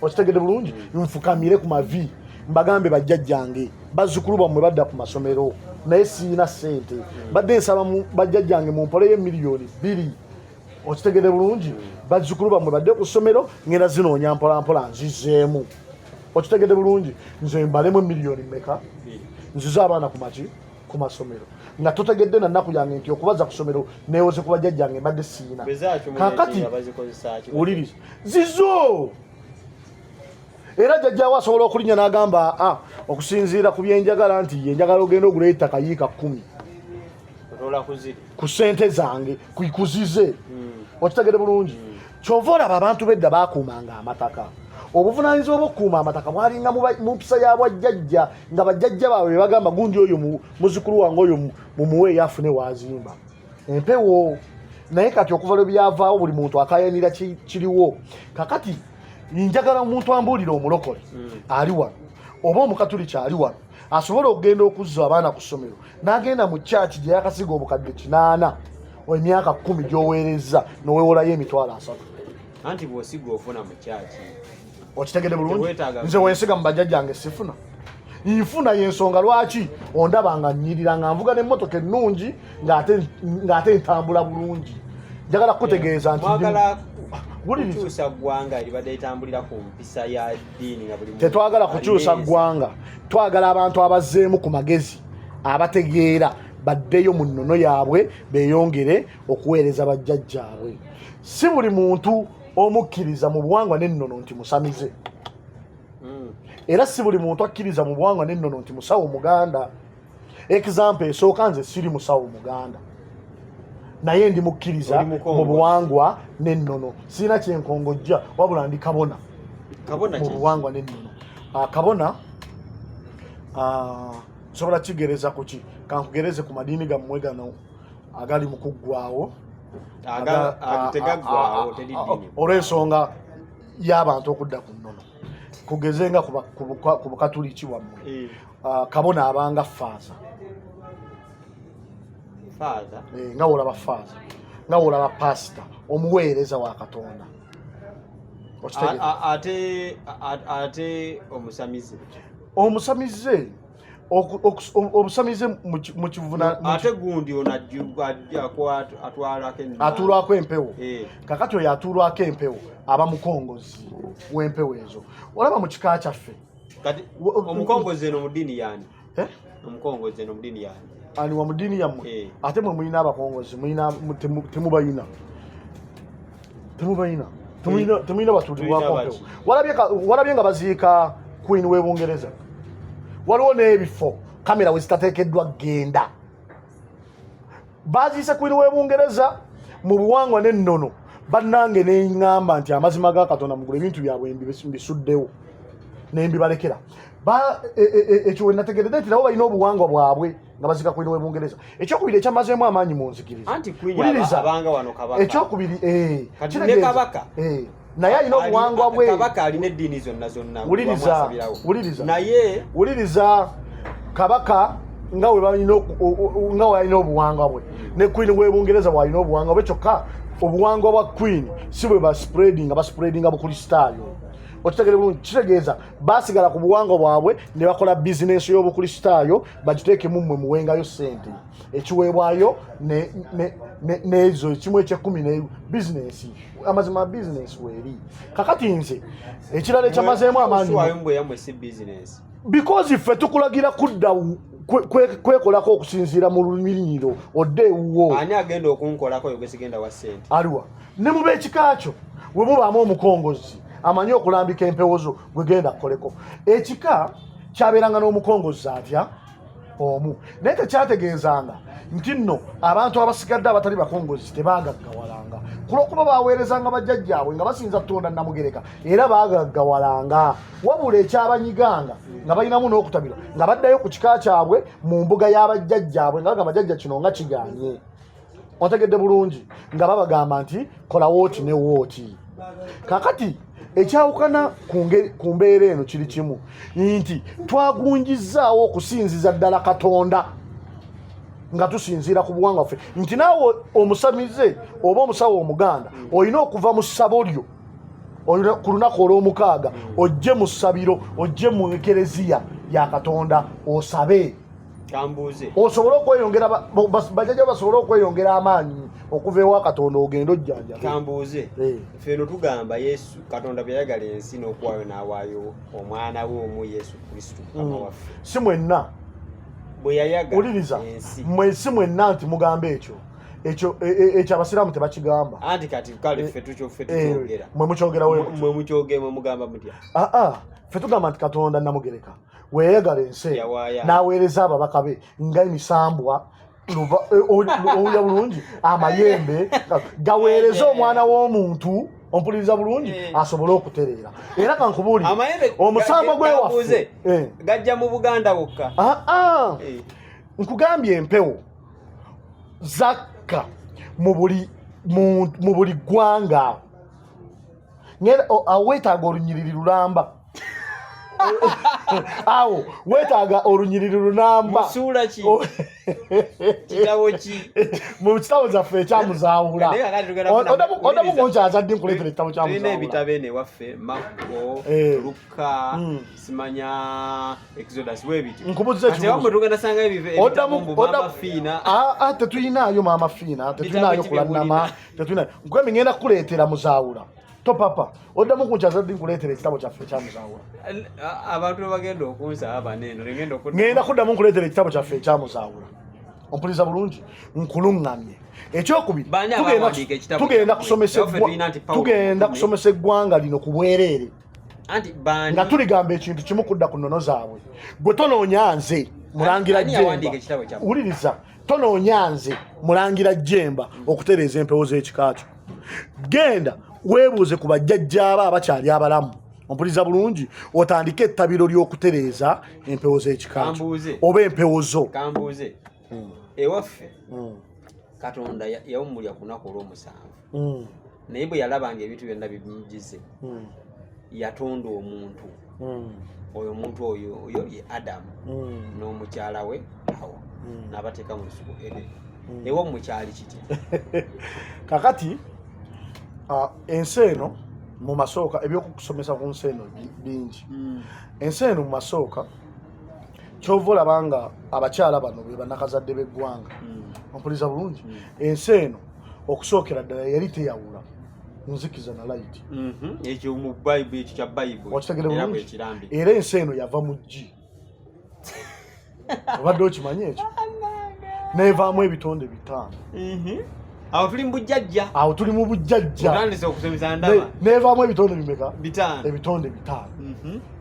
okitegedde bulungi nfukamire ku mavi mbagambe bajjajjange bazzukulu bammwe badda ku masomero naye siina ssente badde nsaba bajjajjange mu mpolo y'emiliyoni 2 okitegedde bulungi bazzukulu bammwe badde ku ssomero ngenda zinoonya mpolampola nzizeemu okitegedde bulungi nze mbalemu miliyoni mmeka nzize abaana ku masomero nga totegedde na nnaku yange nti okubaza ku ssomero neewoze ku bajjajjange mbadde siina kakati wuliriza zizo era jjajjaawo asobola okulinnya n'agamba okusinziira ku byenjagala nti yenjagala ogenda ogula ettaka yiika 10 ku ssente zange kuikuzize okitegedde bulungi kyova olaba abantu bedda bakuumanga amataka obuvunaanyizibwa bw'okukuuma amataka bwalinga mu mpisa ya bwajjajja nga bajjajja baabwe bagamba gundi oyo muzukulu wange oyo mumuwe yafune wazimba empewo naye kati okuva lwe byavaawo buli muntu akayanira kiriwo kakati njagala omuntu ambuulira omulokole ali wano oba omukatuliki ali wano asobola okugenda okuzza abaana ku ssomero n'agenda mu kyaki gye yakasiga obukadde 8 emyaka 10 gy'oweerezza n'owewolayo emitwalo 3 anti bw'osiga ofuna mu kyaki okitegedde bulungi nze wensiga mu bajjajjange sifuna nfuna y'ensonga lwaki ondaba nga nnyirira nga nvuga n'emmotoka ennungi ng'ate ntambula bulungi njagala kutegeeza nti kukyusa ggwanga libadde litambulira ku mpisa ya ddiini nga buli tetwagala kukyusa ggwanga twagala abantu abazzeemu ku magezi abategeera baddeyo mu nnono yaabwe beeyongere okuweereza bajjajjaabwe si buli muntu omukkiriza mu buwangwa n'ennono nti musamize era si buli muntu akkiriza mu buwangwa n'ennono nti musawo muganda example esooka nze siri musawo muganda naye ndi mukkiriza mu buwangwa n'ennono sirina kyenkongojja wabula ndi kabona mu buwangwa n'ennono kabona nsobola kigereza ku ki kankugereze ku madiini gammwe gano agali mu kuggwaawo olw'ensonga y'abantu okudda ku nnono kugeze nga ku bukatuliki bwammwe kabona abanga faaza nga wolaba faaza nga wolaba pasita omuweereza wa Katonda ate omusamize obusamize mu kivuna ate gundi atuulwako empewo kakati oyo atuulwako empewo aba mukongozi w'empewo ezo olaba mu kika kyaffe omukongozi eno mu ddiini yani omukongozi eno mu ddiini yani ani wa mu ddiini yammwe ate mwe mulina abakongozi temubayina temulina batuulibwako mpewo walabye nga baziika Queen w'e Bungereza waliwo n'ebifo kamera we zitateekeddwa genda baziise Queen w'e Bungereza mu buwangwa n'ennono bannange neŋŋamba nti amazima ga Katonda mugula ebintu byabwe mbisuddewo nembibalekera ekyo we nategeredde nti nabo balina obuwangwa bwabwe nga bazika Queen w'e Bungereza ekyokubiri ekyamazeemu amaanyi mu nzikiriza ekyokubiri naye alina obuwangwa bwe kabaka alina eddiini zonna wuliriza kabaka nga we balina obuwangwa bwe ne Queen w'e Bungereza bwalina obuwangwa bwe kyokka obuwangwa bwa Queen si bwe baspreadinga bukristaayo okitegere bulungi kitegeeza basigala ku buwangwa bwabwe ne bakola bizinesi y'obukristaayo bagiteekemu mmwe muwengayo ssente ekiweebwayo n'ezo ekimu ekyekumi ne bizinesi amazima bizinesi weeri kakati nze ekirala ekyamazeemu amaanyi because ffe tukulagira kudda kwekolako okusinziira mu luminyiro odde ewuwo ani agenda okunkolako yogesigenda wa ssente aliwa ne mu beekika kyo we mubaamu omukongozi amanyi okulambika empewo zo gwegenda kukoleko ekika kyabeeranga n'omukongozi atya omu naye tekyategeezanga nti nno abantu abasigadde abatali bakongozi tebaagaggawalanga kuba baweerezanga bajjajjaabwe nga basinza Katonda Namugereka era baagaggawalanga wabula ekyabanyiganga nga balinamu n'okutabira nga baddayo ku kika kyabwe mu mbuga y'abajjajjaabwe nga bagamba jjajja kino nga kiganye otegedde bulungi nga babagamba nti kola wooti ne wooti. Kakati ekyawukana ku mbeera eno kiri kimu nti twagunjizaawo okusinziza ddala Katonda nga tusinziira ku buwangwa ffe nti naawe omusamize oba omusawo omuganda olina okuva mu ssabo lyo ku lunaku olw'omukaaga ojje mu ssabiro ojje mu ekereziya ya Katonda osabe kambuuze osobole okweyongera bajjajja basobole okweyongera amaanyi okuva ewa Katonda ogenda ojjanja. Kambuuze ffe eno tugamba Yesu Katonda bwe yayagala ensi n'okuwaayo n'awaayo omwana we omu Yesu Kristo Mukama waffe si mwenna bwe yayagala ensi mwesi mwenna nti mugamba ekyo abasiraamu tebakigamba anti kati kale ffe tukyogera mwe mukyogera mugamba mutya ffe tugamba nti Katonda Namugereka weyagala ensi n'aweereza ababaka be nga emisambwa owulira bulungi amayembe gaweereze omwana w'omuntu ompuliriza bulungi asobole okutereera era kankubuulira omusambwa gwewaffe gajja mu Buganda wokka nkugambye empewo zakka mu buli ggwanga weetaaga olunyiriri lulamba awo weetaaga olunyiriri lunamba musuula ki kitabo ki mu kitabo zaffe ekyamuzaawula odamu kunkyaza ddi nkuleetera ekitabo kyamuzaawula tulina ebitabo ene waffe Marko Luka simanya Exodus webiti nkubuuza ekibuuzo tugenda sanga ebitabo fiina tetuyinaayo maama fiina tetuyinaayo kulannama tetuyinaayo nkwemi ngenda kukuleetera muzaawula papa oddamu kunkyaza ddi nkuleetera ekitabo kyaffe ekyamuzaawula abantu bagenda okunsa abaneno ngenda kuddamu nkuleetera ekitabo kyaffe ekyamuzaawula ompuliriza bulungi nkuluŋŋamye ekyokubiri tugenda kusomesa eggwanga lino ku bwereere nga tuligamba ekintu kimu kudda ku nnono zaabwe gwe tonoonya nze mulangira JEMBA wuliriza tonoonya nze mulangira JEMBA okutereeza empewo z'ekika kyo genda weebuuze ku bajjajjaaba abakyali abalamu ompuliriza bulungi otandike ettabiro ly'okutereeza empewo z'ekika kyo oba empewo zo. Kambuuze ewaffe Katonda yawummulira ku lunaku olw'omusanvu naye bwe yalabanga ebintu byonna bimugize yatonda omuntu oyo omuntu oyo ye Adamu n'omukyala we Hawa n'abateeka mu lusuku Edeni ewo mukyali kiti kakati ensi eno mu masooka ebyokusomesa ku nsi eno bingi ensi eno mu masooka kyova olabanga abakyala bano be bannakazadde b'eggwanga ompuliriza bulungi ensi eno okusookera ddala yali teyawula nzikiza na layiti ekyo mu Bayibuli ekyo kya Bayibuli wakitegere bulungi era ensi eno yava mu ggi obadde okimanyi ekyo neevaamu ebitonde 5 awo tuli mu bujjajja otandise okusomesa ndaba neevaamu ebitonde bimeka 5 ebitonde 5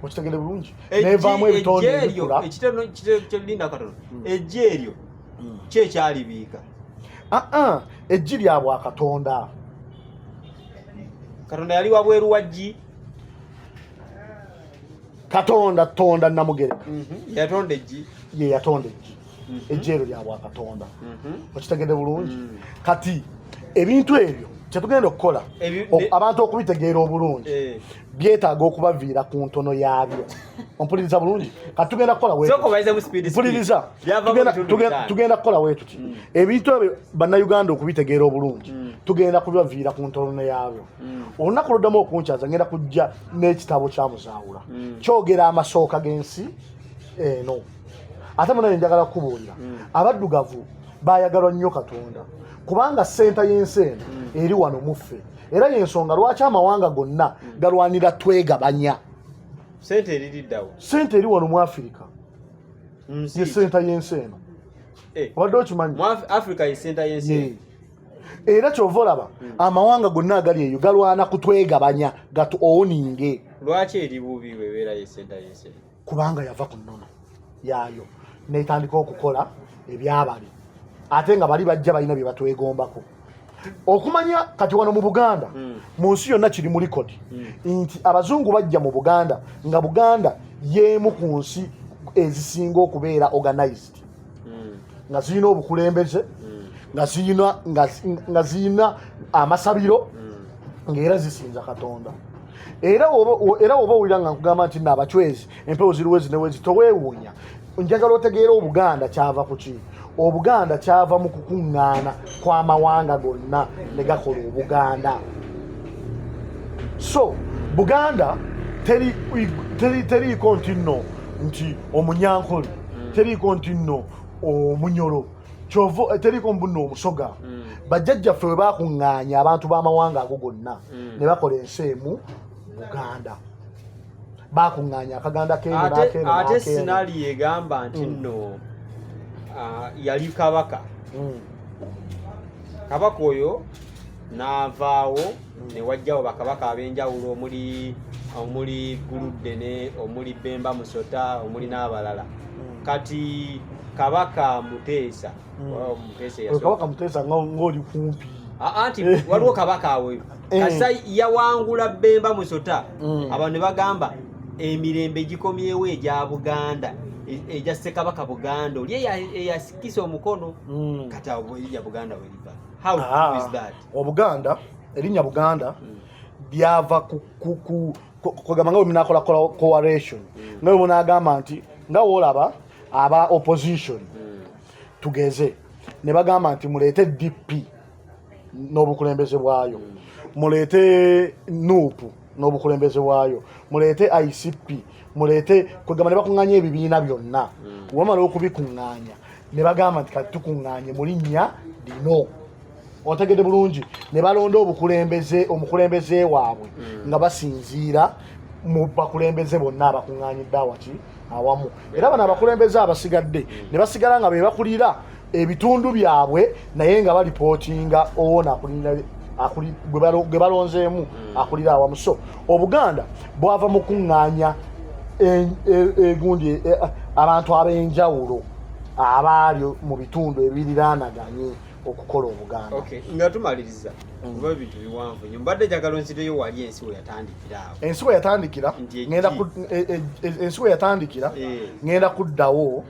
okitegere bulungi neevaamu ebitonde ebikula ekitelinda katono ejji eryo kyekyalibiika ejji lya Bwakatonda Katonda yali wabweru wa ggi Katonda Namugereka yatonda ejji ye yatonda ejji ejji eryo lya Bwakatonda okitegedde bulungi kati ebintu ebyo kyetugenda okukola abantu okubitegeera obulungi byetaaga okubaviira ku ntono yaabyo ompuliriza bulungi kati tugenda kukola tugenda kukola wetuti ebintu ebyo bannayuganda okubitegeera obulungi tugenda kubaviira ku ntono yaabyo olunaku lwoddamu okunkyaza ngenda kujja n'ekitabo kyamuzaawula kyogera amasooka g'ensi eno ate munaye njagala kukubuulira abaddugavu bayagalwa nnyo Katonda kubanga ssenta y'ensi eno eri wano muffe era y'ensonga lwaki amawanga gonna galwanira twegabanya ssente eri wano mu Afirika ye ssenta y'ensi eno obadde okimanyi era kyova olaba amawanga gonna agali eyo galwana kutwegabanya gatu owuninge lwaki eri bubi webeera ye ssenta y'ensi kubanga yava ku nnono yaayo netandika okukola ebyabali ate nga bali bajja balina bye batwegombako okumanya kati wano mu Buganda mu nsi yonna kiri mu record nti abazungu bajja mu Buganda nga Buganda yemu ku nsi ezisinga okubeera organized nga zirina obukulembeze nga zirina amasabiro ng'era zisinza Katonda era oba owulira nga nkugamba nti naabachwezi empewo ziriwezi newezi toweewuunya njagala otegeera Obuganda kyava ku ki Obuganda kyava mu kukuŋŋaana kw'amawanga gonna ne gakola Obuganda so Buganda teriiko nti nno nti omunyankole teriiko nti nno omunyolo teriiko mbunno omusoga bajjajjaffe bwe bakuŋŋaanya abantu b'amawanga ago gonna ne bakola ensi emu Buganda bakuŋŋaanya akaganda ate sinali egamba nti nno yali kabaka kabaka oyo n'avaawo ne wajjawo bakabaka ab'enjawulo omuli Guludde omuli Bemba Musota omuli n'abalala kati kabaka Muteesa kabaka Muteesa ng'oli kumpi anti waliwo kabaka awe kasa yawangula Bemba Musota abantu ne bagamba emirembe gikomyewo egya Buganda eja Ssekabaka Buganda oli eyasikisa omukono kati awo erinnya Buganda weriva how is that Obuganda erinnya Buganda byava kugamba nga wemunakola coalition nga we munagamba nti nga woolaba aba opposition tugeze ne bagamba nti muleete DP n'obukulembeze bwayo muleete NUP n'obukulembeze bwayo muleete ICP muleete kwegamba ne bakuŋŋaanya ebibiina byonna wamala okubikuŋŋaanya ne bagamba nti kati tukuŋŋaanye mu linnya lino otegedde bulungi ne balonda omukulembeze waabwe nga basinziira mu bakulembeze bonna abakuŋŋaanyidde awaki awamu era bano abakulembeze abasigadde ne basigala nga be bakulira ebitundu byabwe naye nga balipootinga owona gwe balonzeemu akulira awamu so Obuganda bwava mu kuŋŋaanya egundi abantu ab'enjawulo abaali mu bitundu ebiriraanaganye okukola Obuganda nga tumaliriza kuba ebintu biwanvu nnyo mbadde njagala onzireyo wali ensi we yatandikira awo ensi we yatandikira ngenda kuddawo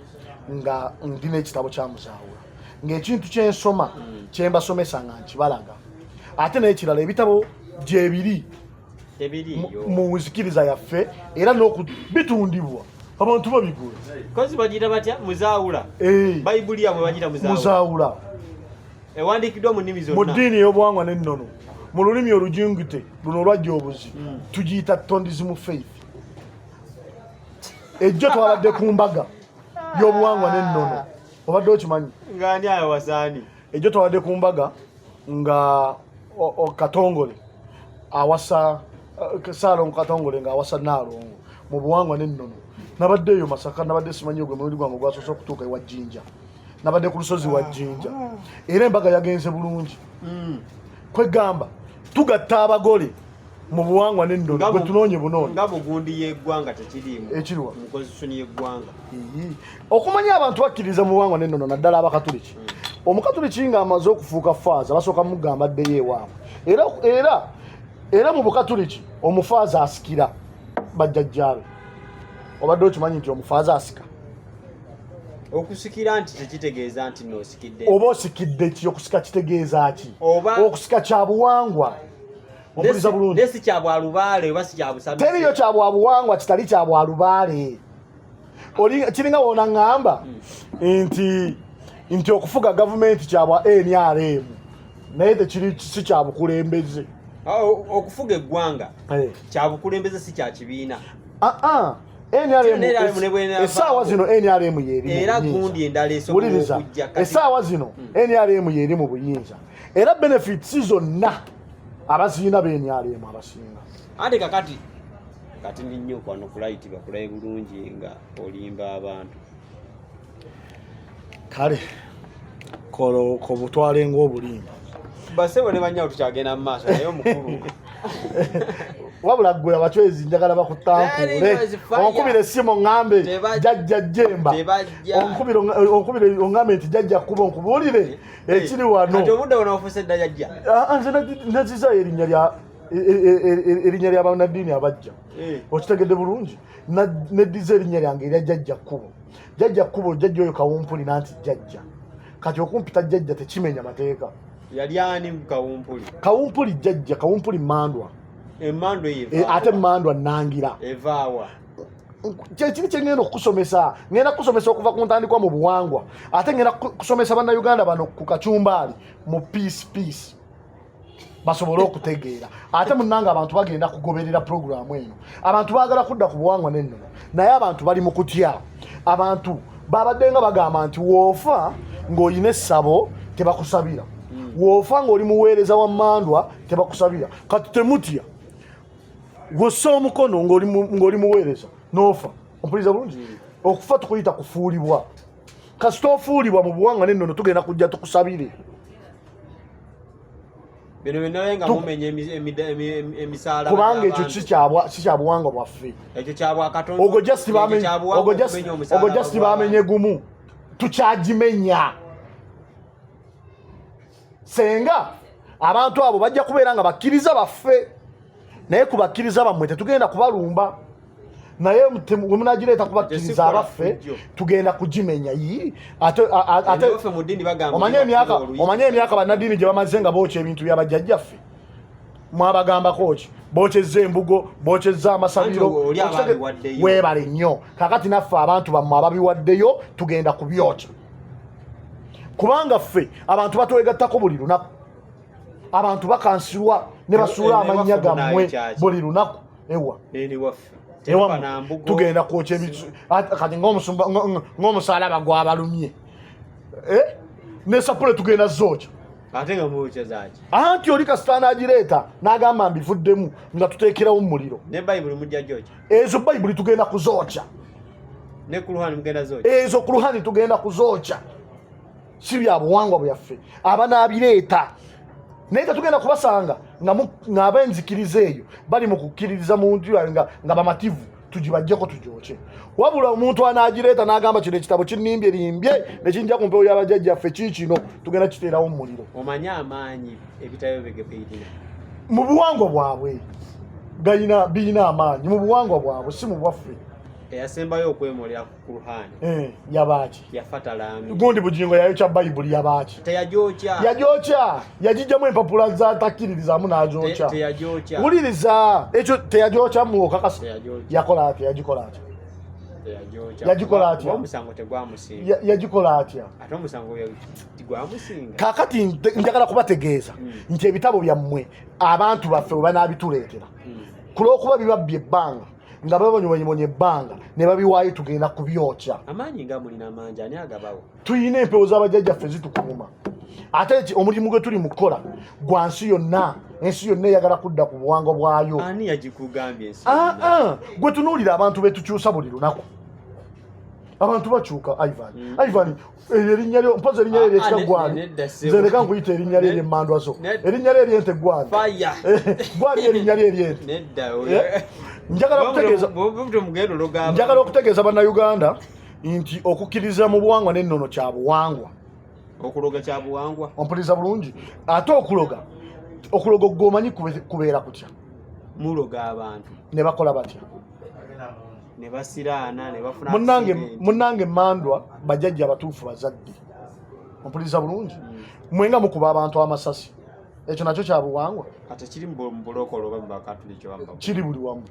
nga ndina ekitabo kya Muzaawula ng'ekintu kyensoma kyembasomesa nga nkibalaga ate n'ekirala ebitabo gyebiri mu nzikiriza yaffe era bitundibwa abantu babigula kozi bagira batya Muzaawula bayibuli yabwe bagira Muzaawula ewandiikiddwa mu nnimi zonna mu ddiini ey'obuwangwa n'ennono mu lulimi olujingute luno olwajja obuzi tugiyita Tondizimu faith ejjo twabadde ku mbaga y'obuwangwa n'ennono obadde okimanyi ng'ani ayo wasaani ejjo twabadde ku mbaga nga Katongole awasa Saalongo Katongole nga awasa Naalongo mu buwangwa n'ennono nabadde eyo Masaka nabadde simanyi ogwe mulundi gwange gwasoose okutuuka ewa Jjinja nabadde ku lusozi wa Jjinja era embaga yagenze bulungi kwegamba tugatta abagole mu buwangwa n'ennono bwe tunoonye bunoonye nga bugundi y'eggwanga tekiriimu ekiriwa mu konstitution y'eggwanga okumanya abantu bakkiriza mu buwangwa n'ennono naddala Abakatuliki Omukatuliki nga amaze okufuuka faaza basooka mugamba addeyo ewaabwe era mu Bukatuliki omufaaza asikira bajjajjaabe obadde okimanyi nti omufaaza asika okusikira nti tekitegeeza nti noosikidde oba osikidde ki okusika kitegeeza ki okusika kya buwangwa ompuliriza bulungi nesi kya bwalubaale oba si kya busamizi teriyo kya bwabuwangwa kitali kya bwalubaale kiringa woona ŋŋamba nti okufuga gavumenti kya bwa NRM naye tekiri si kya bukulembeze okufuga eggwanga kya bukulembeze si kya kibiina essaawa zino NRM yeeri era gundi endala esobola okujja essaawa zino NRM yeeri mu buyinza era benefits zonna abaziina b'NRM abasinga ate kati ni nnyo kwano kulaiti bakulaye bulungi nga olimba abantu kale ko butwale ng'obulimba basebo ne banyawo tukyagenda mu maaso naye omukulu wabula gwe abachwezi njagala bakutankule onkubire simo ngambe jajja JEMBA onkubire ongambe nti jajja KUBO nkubulire ekiri wano ati obudde wona ofuse jajja nze naziza erinnya lya Abamanyi abajja okitegedde bulungi neddiza erinnya lyange erya jajja KUBO jajja oyo kawumpuli nanti jajja kati okumpita jajja tekimenya mateeka yali ani kawumpuli jajja kawumpuli mandwa emando eva ate mandwa nangira evaawa kyekiri kyengenda okusomesa ngenda kusomesa okuva ku ntandikwa mu buwangwa ate ngenda kusomesa bannayuganda bano ku kacumbaali mu peace basobole okutegeera ate munnanga abantu bagenda kugoberera programu eno abantu baagala kudda ku buwangwa n'ennono naye abantu bali mu kutya abantu babadde nga bagamba nti woofa ng'olina essabo tebakusabira woofa ng'oli muweereza wa mandwa tebakusabira kati temutya gwossa omukono ng'oli muweereza n'ofa ompuliriza bulungi okufa tukuyita kufuulibwa kasita ofuulibwa mu buwangwa n'ennono tugenda kujja tukusabire kubanga ekyo si kya buwangwa bwaffe ogwo just bamenye gumu tukyagimenya senga abantu abo bajja kubeera nga bakkiriza baffe naye kubakkiriza bammwe tetugenda kubalumba naye wemunagireeta kubakkiriza abaffe tugenda kugimenya omanye emyaka bannaddiini gye bamaze nga bookya ebintu byabajjajjaffe mwabagambako ki bookyezza embugo bookyezza amasabiro weebale nnyo kakati naffe abantu bammwe ababiwaddeyo tugenda kubyokya kubanga ffe abantu batwegattako buli lunaku abantu bakansirwa ne basuula amannya gammwe buli lunaku ewa tugenda kwokya ebitu kati ng'omusalaba gwabalumye ne sapule tugenda zookya anti oli kasitaani agireeta n'agamba mbivuddemu nga tuteekerawo mu muliro ezo bayibuli tugenda kuzookya ezo ku luhani tugenda kuzookya si bya buwangwa bwaffe abanaabireeta naye tetugenda kubasanga ng'abenzikiriza eyo bali mu kukkiririza muntu nga bamativu tugibajjeko tugyokye wabula omuntu anaagireeta n'agamba kino ekitabo kinnimbye limbye nekinja ku mpewo y'abajjajjaffe kiikino tugenda kiteerawo mu muliro omanye amaanyi ebitabo bigepeyirira mu buwangwa bwabwe birina amaanyi mu buwangwa bwabwe si mu bwaffe eyasembayo okwemolera ku luhani yabaaki yafatalami gundi bugingo yayokya bayibuli yabaaki yajokya yagijjamu empapula zatakkiririzamu n'agyokya wuliriza ekyo teyajokya muokakasa yakola atya yagikola atya kakati njagala kubategeeza nti ebitabo byammwe abantu baffe we banaabituleetera kulw'okuba bibabbye ebbanga nga babonye ebbanga ne babiwaayo tugenda kubyokya amaanyi nga mulina amangi ani agabawo tuyina empewo z'abajjajjaffe zitukuuma ate omulimu gwe tuli mu kukola gwa nsi yonna ensi yonna eyagala kudda ku buwangwa bwayo ani yagikugambye ensi gwe tunuulira abantu betukyusa buli lunaku abantu bakyuka Ivan erinnya lyo mpoza erinnya lyo ekitagwani nze leka nkuyita erinnya lyo eryemmandwa zo erinnya lyo eryente gwani gwani erinnya lyo eryente njagala okutegeeza bannayuganda nti okukkiriza mu buwangwa n'ennono kya buwangwa okuloga kya buwangwa ompuliriza bulungi ate okuloga gw'omanyi kubeera kutya muloga abantu ne bakola batya ne basiraana ne bafuna munnange mandwa bajjajja abatuufu bazadde ompuliriza bulungi mwenga mukuba abantu amasasi ekyo nakyo kya buwangwa ate kiri mu bulokole oba mu bakatuliki kiri buli wamu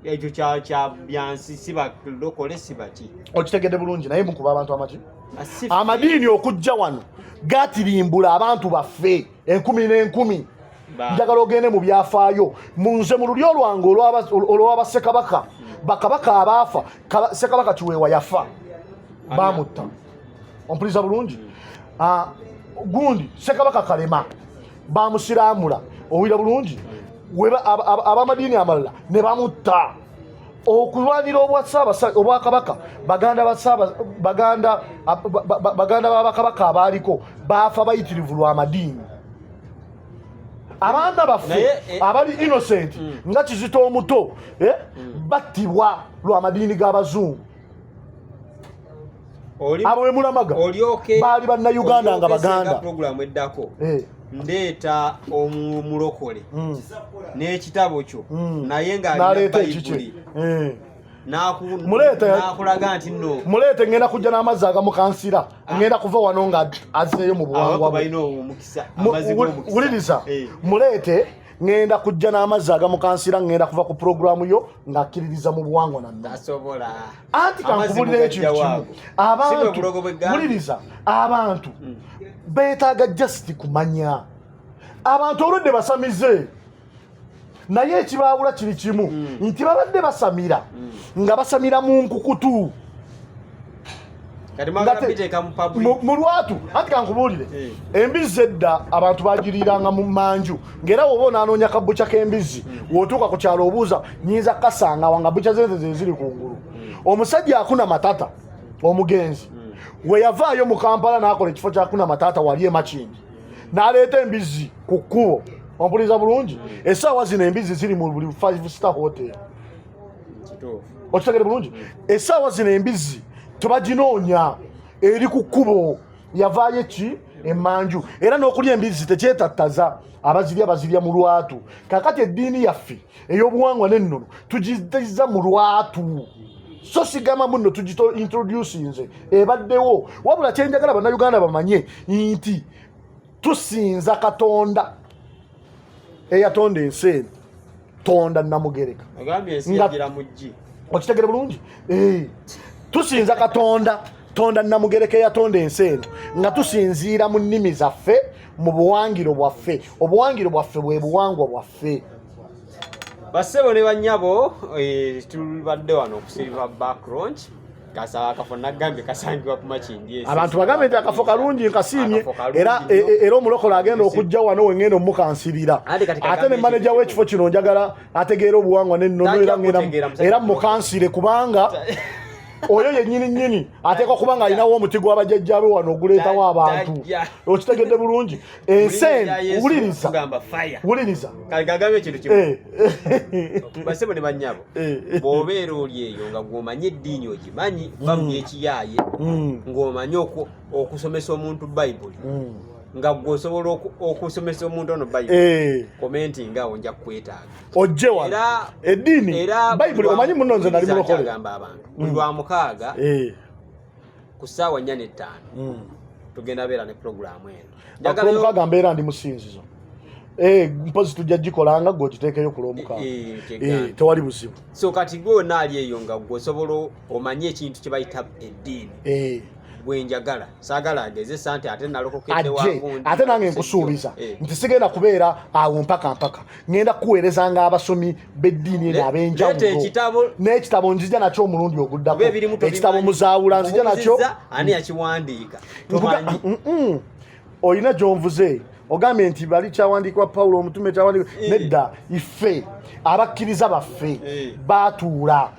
ekyo kya byansi si balokole si baki okitegedde bulungi naye mukuba abantu amaki amadiini okujja wano gatirimbula abantu baffe 10,000 njagala ogende mu byafaayo munze mu lulyo lwange olw'abasekabaka bakabaka abaafa Ssekabaka Kiweewa yafa bamutta ompuliriza bulungi gundi Ssekabaka Kalema bamusiraamula owulira bulungi abamadiini amalala ne bamutta okulwanira obwakabaka baganda babakabaka abaaliko baafa bayitirivu lw'amadiini abaana baffe abali innocent nga Kizito omuto battibwa lwa madiini g'abazungu abo we mulamaga baali bannayuganda nga baganda programu eddako ndeeta omulokole n'ekitabo kyo naye ng'alina bayibuli nakulaga nti nno muleete ngenda kujja n'amazzi agamukansira ngenda kuva wano nga azeeyo mu buwangwa wuliriza muleete ngenda kujja n'amazzi agamukansira ngenda kuva ku programu yo ng'akkiririza mu buwangwa tasobola anti kankubulira ekintu kimu abantu wuliriza abantu beetaaga just kumanya abantu olwedde basamize naye ekibaawula kiri kimu nti babadde basamira nga basamira mu nkukutu mu lwatu anti kankubuulire embizzi edda abantu bagiriiranga mu manju ng'era woba onaanoonya kabbuca k'embizzi w'otuuka ku kyalo obuuza nyinza kasanga wanga bbuca ze ziri kungulu omusajja akuna matata omugenzi we yavaayo mu Kampala n'akola ekifo kyakuna matata wali emakindi n'aleeta embizzi ku kkubo ompuliriza bulungi essaawa zino embizzi ziri mu buli 5-star hotel okitegere bulungi essaawa zino embizzi tebaginoonya eri ku kkubo yavaayo ki emmanju era n'okulya embizzi tekyetattaza abazirya mu lwatu kakati eddiini yaffe ey'obuwangwa n'ennono tugizza mu lwatu so sigama muno tugito introducinze ebaddewo wabula kyenjagala bannayuganda bamanye nti tusinza Katonda eyatonda ensi tonda Namugereka okitegere bulungi tusinza Katonda tonda Namugereka eyatonda ensi nga tusinziira mu nnimi zaffe mu buwangiro bwaffe obuwangiro bwaffe bwe buwangwa bwaffe basebo ne banyabo tulibadde wano okusilva background kasa akafo nagambye kasangibwa ku makindi abantu bagambe nti akafo kalungi nkasiimye era omulokola agenda okujja wano wengenda omukansirira ate ne manager w'ekifo kino njagala ategeera obuwangwa n'ennono era mukansire kubanga oyo yennyini ateekwa kuba nga alinawo omuti gw'abajjajjabe wano oguleetawo abantu okitegedde bulungi ensi wuliriza kagagambe ekintu kimu basebo ne bannyabo bw'obeera oli eyo nga gw'omanye eddiini ogimanyi bamu ekiyaaye ng'omanyi okusomesa omuntu bayibuli nga gwosobola okusomesa omuntu ono bayibuli komenti ngaawo nja kukwetaaga ojje wano eddiini bayibuli omanyi muno nze nali mulokole agamba abantu buli lwa mukaaga ku ssaawa 4:05 tugenda beera ne programu eno omukaaga mbeera ndi musinzizo mpozi tujja gikolanga gw'ogiteekeyo ku lwomukaaga tewali buzibu so kati gwe wonna ali eyo nga gwosobola omanye ekintu kye bayita eddiini gwenjagala saagala ageze sante ate nalokokedde wagundi ate nange nkusuubiza nti sigenda kubeera awo mpaka ngenda kuweerezanga abasomi b'eddiini eno ab'enjawulo n'ekitabo nzija nakyo omulundi oguddako ekitabo muzaawula nzija nakyo ani yakiwandiika olina gy'onvuze ogambye nti bali kyawandiikibwa Pawulo omutume kyawandiikibwa nedda ife abakkiriza baffe baatuula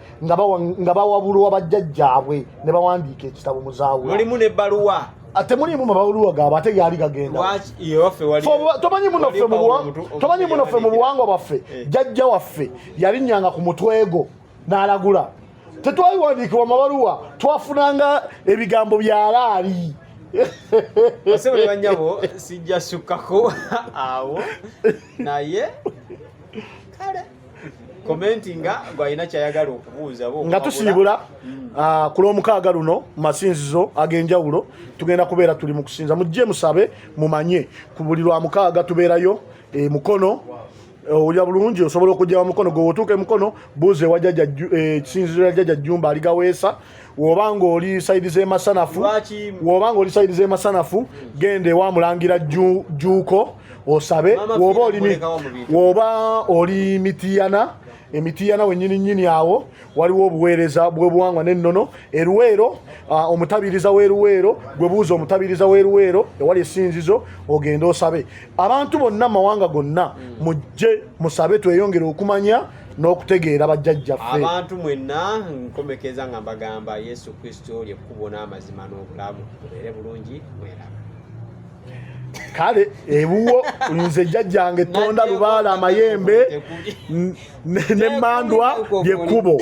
nga bawabulwa bajjajjaabwe ne bawandiika ekitabo muzaawula mulimu n'ebbaluwa temulimu mabaluwa gaabwe ate gaali gagenda tomanyi munoffe mu buwangwa bwaffe jjajja waffe yalinnyanga ku mutwego n'alagula tetwabiwandiikibwa mabaluwa twafunanga ebigambo byalaali basebo ne bannyabo sijja sukkako awo naye kale commentinga gwalina kyayagala okubuuza nga tusiibula ku lwomukaaga luno masinzizo ag'enjawulo tugenda kubeera tuli mu kusinza mujje musabe mumanye ku buli lwa mukaaga tubeerayo mukono olya bulungi osobola okujja wa mukono gwe otuuka emukono buuze wajjajja ekisinzizo ya jjajja Jjumba aligaweesa wobanga oli sayidi z'emasanafu gende ewa Mulangira Jjuuko osabe woba oli Mitiyana emitiyana wennyini awo waliwo obuweereza bw'obuwangwa n'ennono eruweero omutabiriza w'eruweero gwe buuza omutabiriza w'eruweero ewali essinzizo ogenda osabe abantu bonna amawanga gonna mujje musabe tweyongere okumanya n'okutegeera bajjajjaffe abantu mwenna nkomekeza nga mbagamba Yesu Kristo ly'ekkubo n'amazima n'obulamu mubeere bulungi mweraba kale ebuwo nze jjajjange tonda lubaala amayembe ne mandwa bye KUBO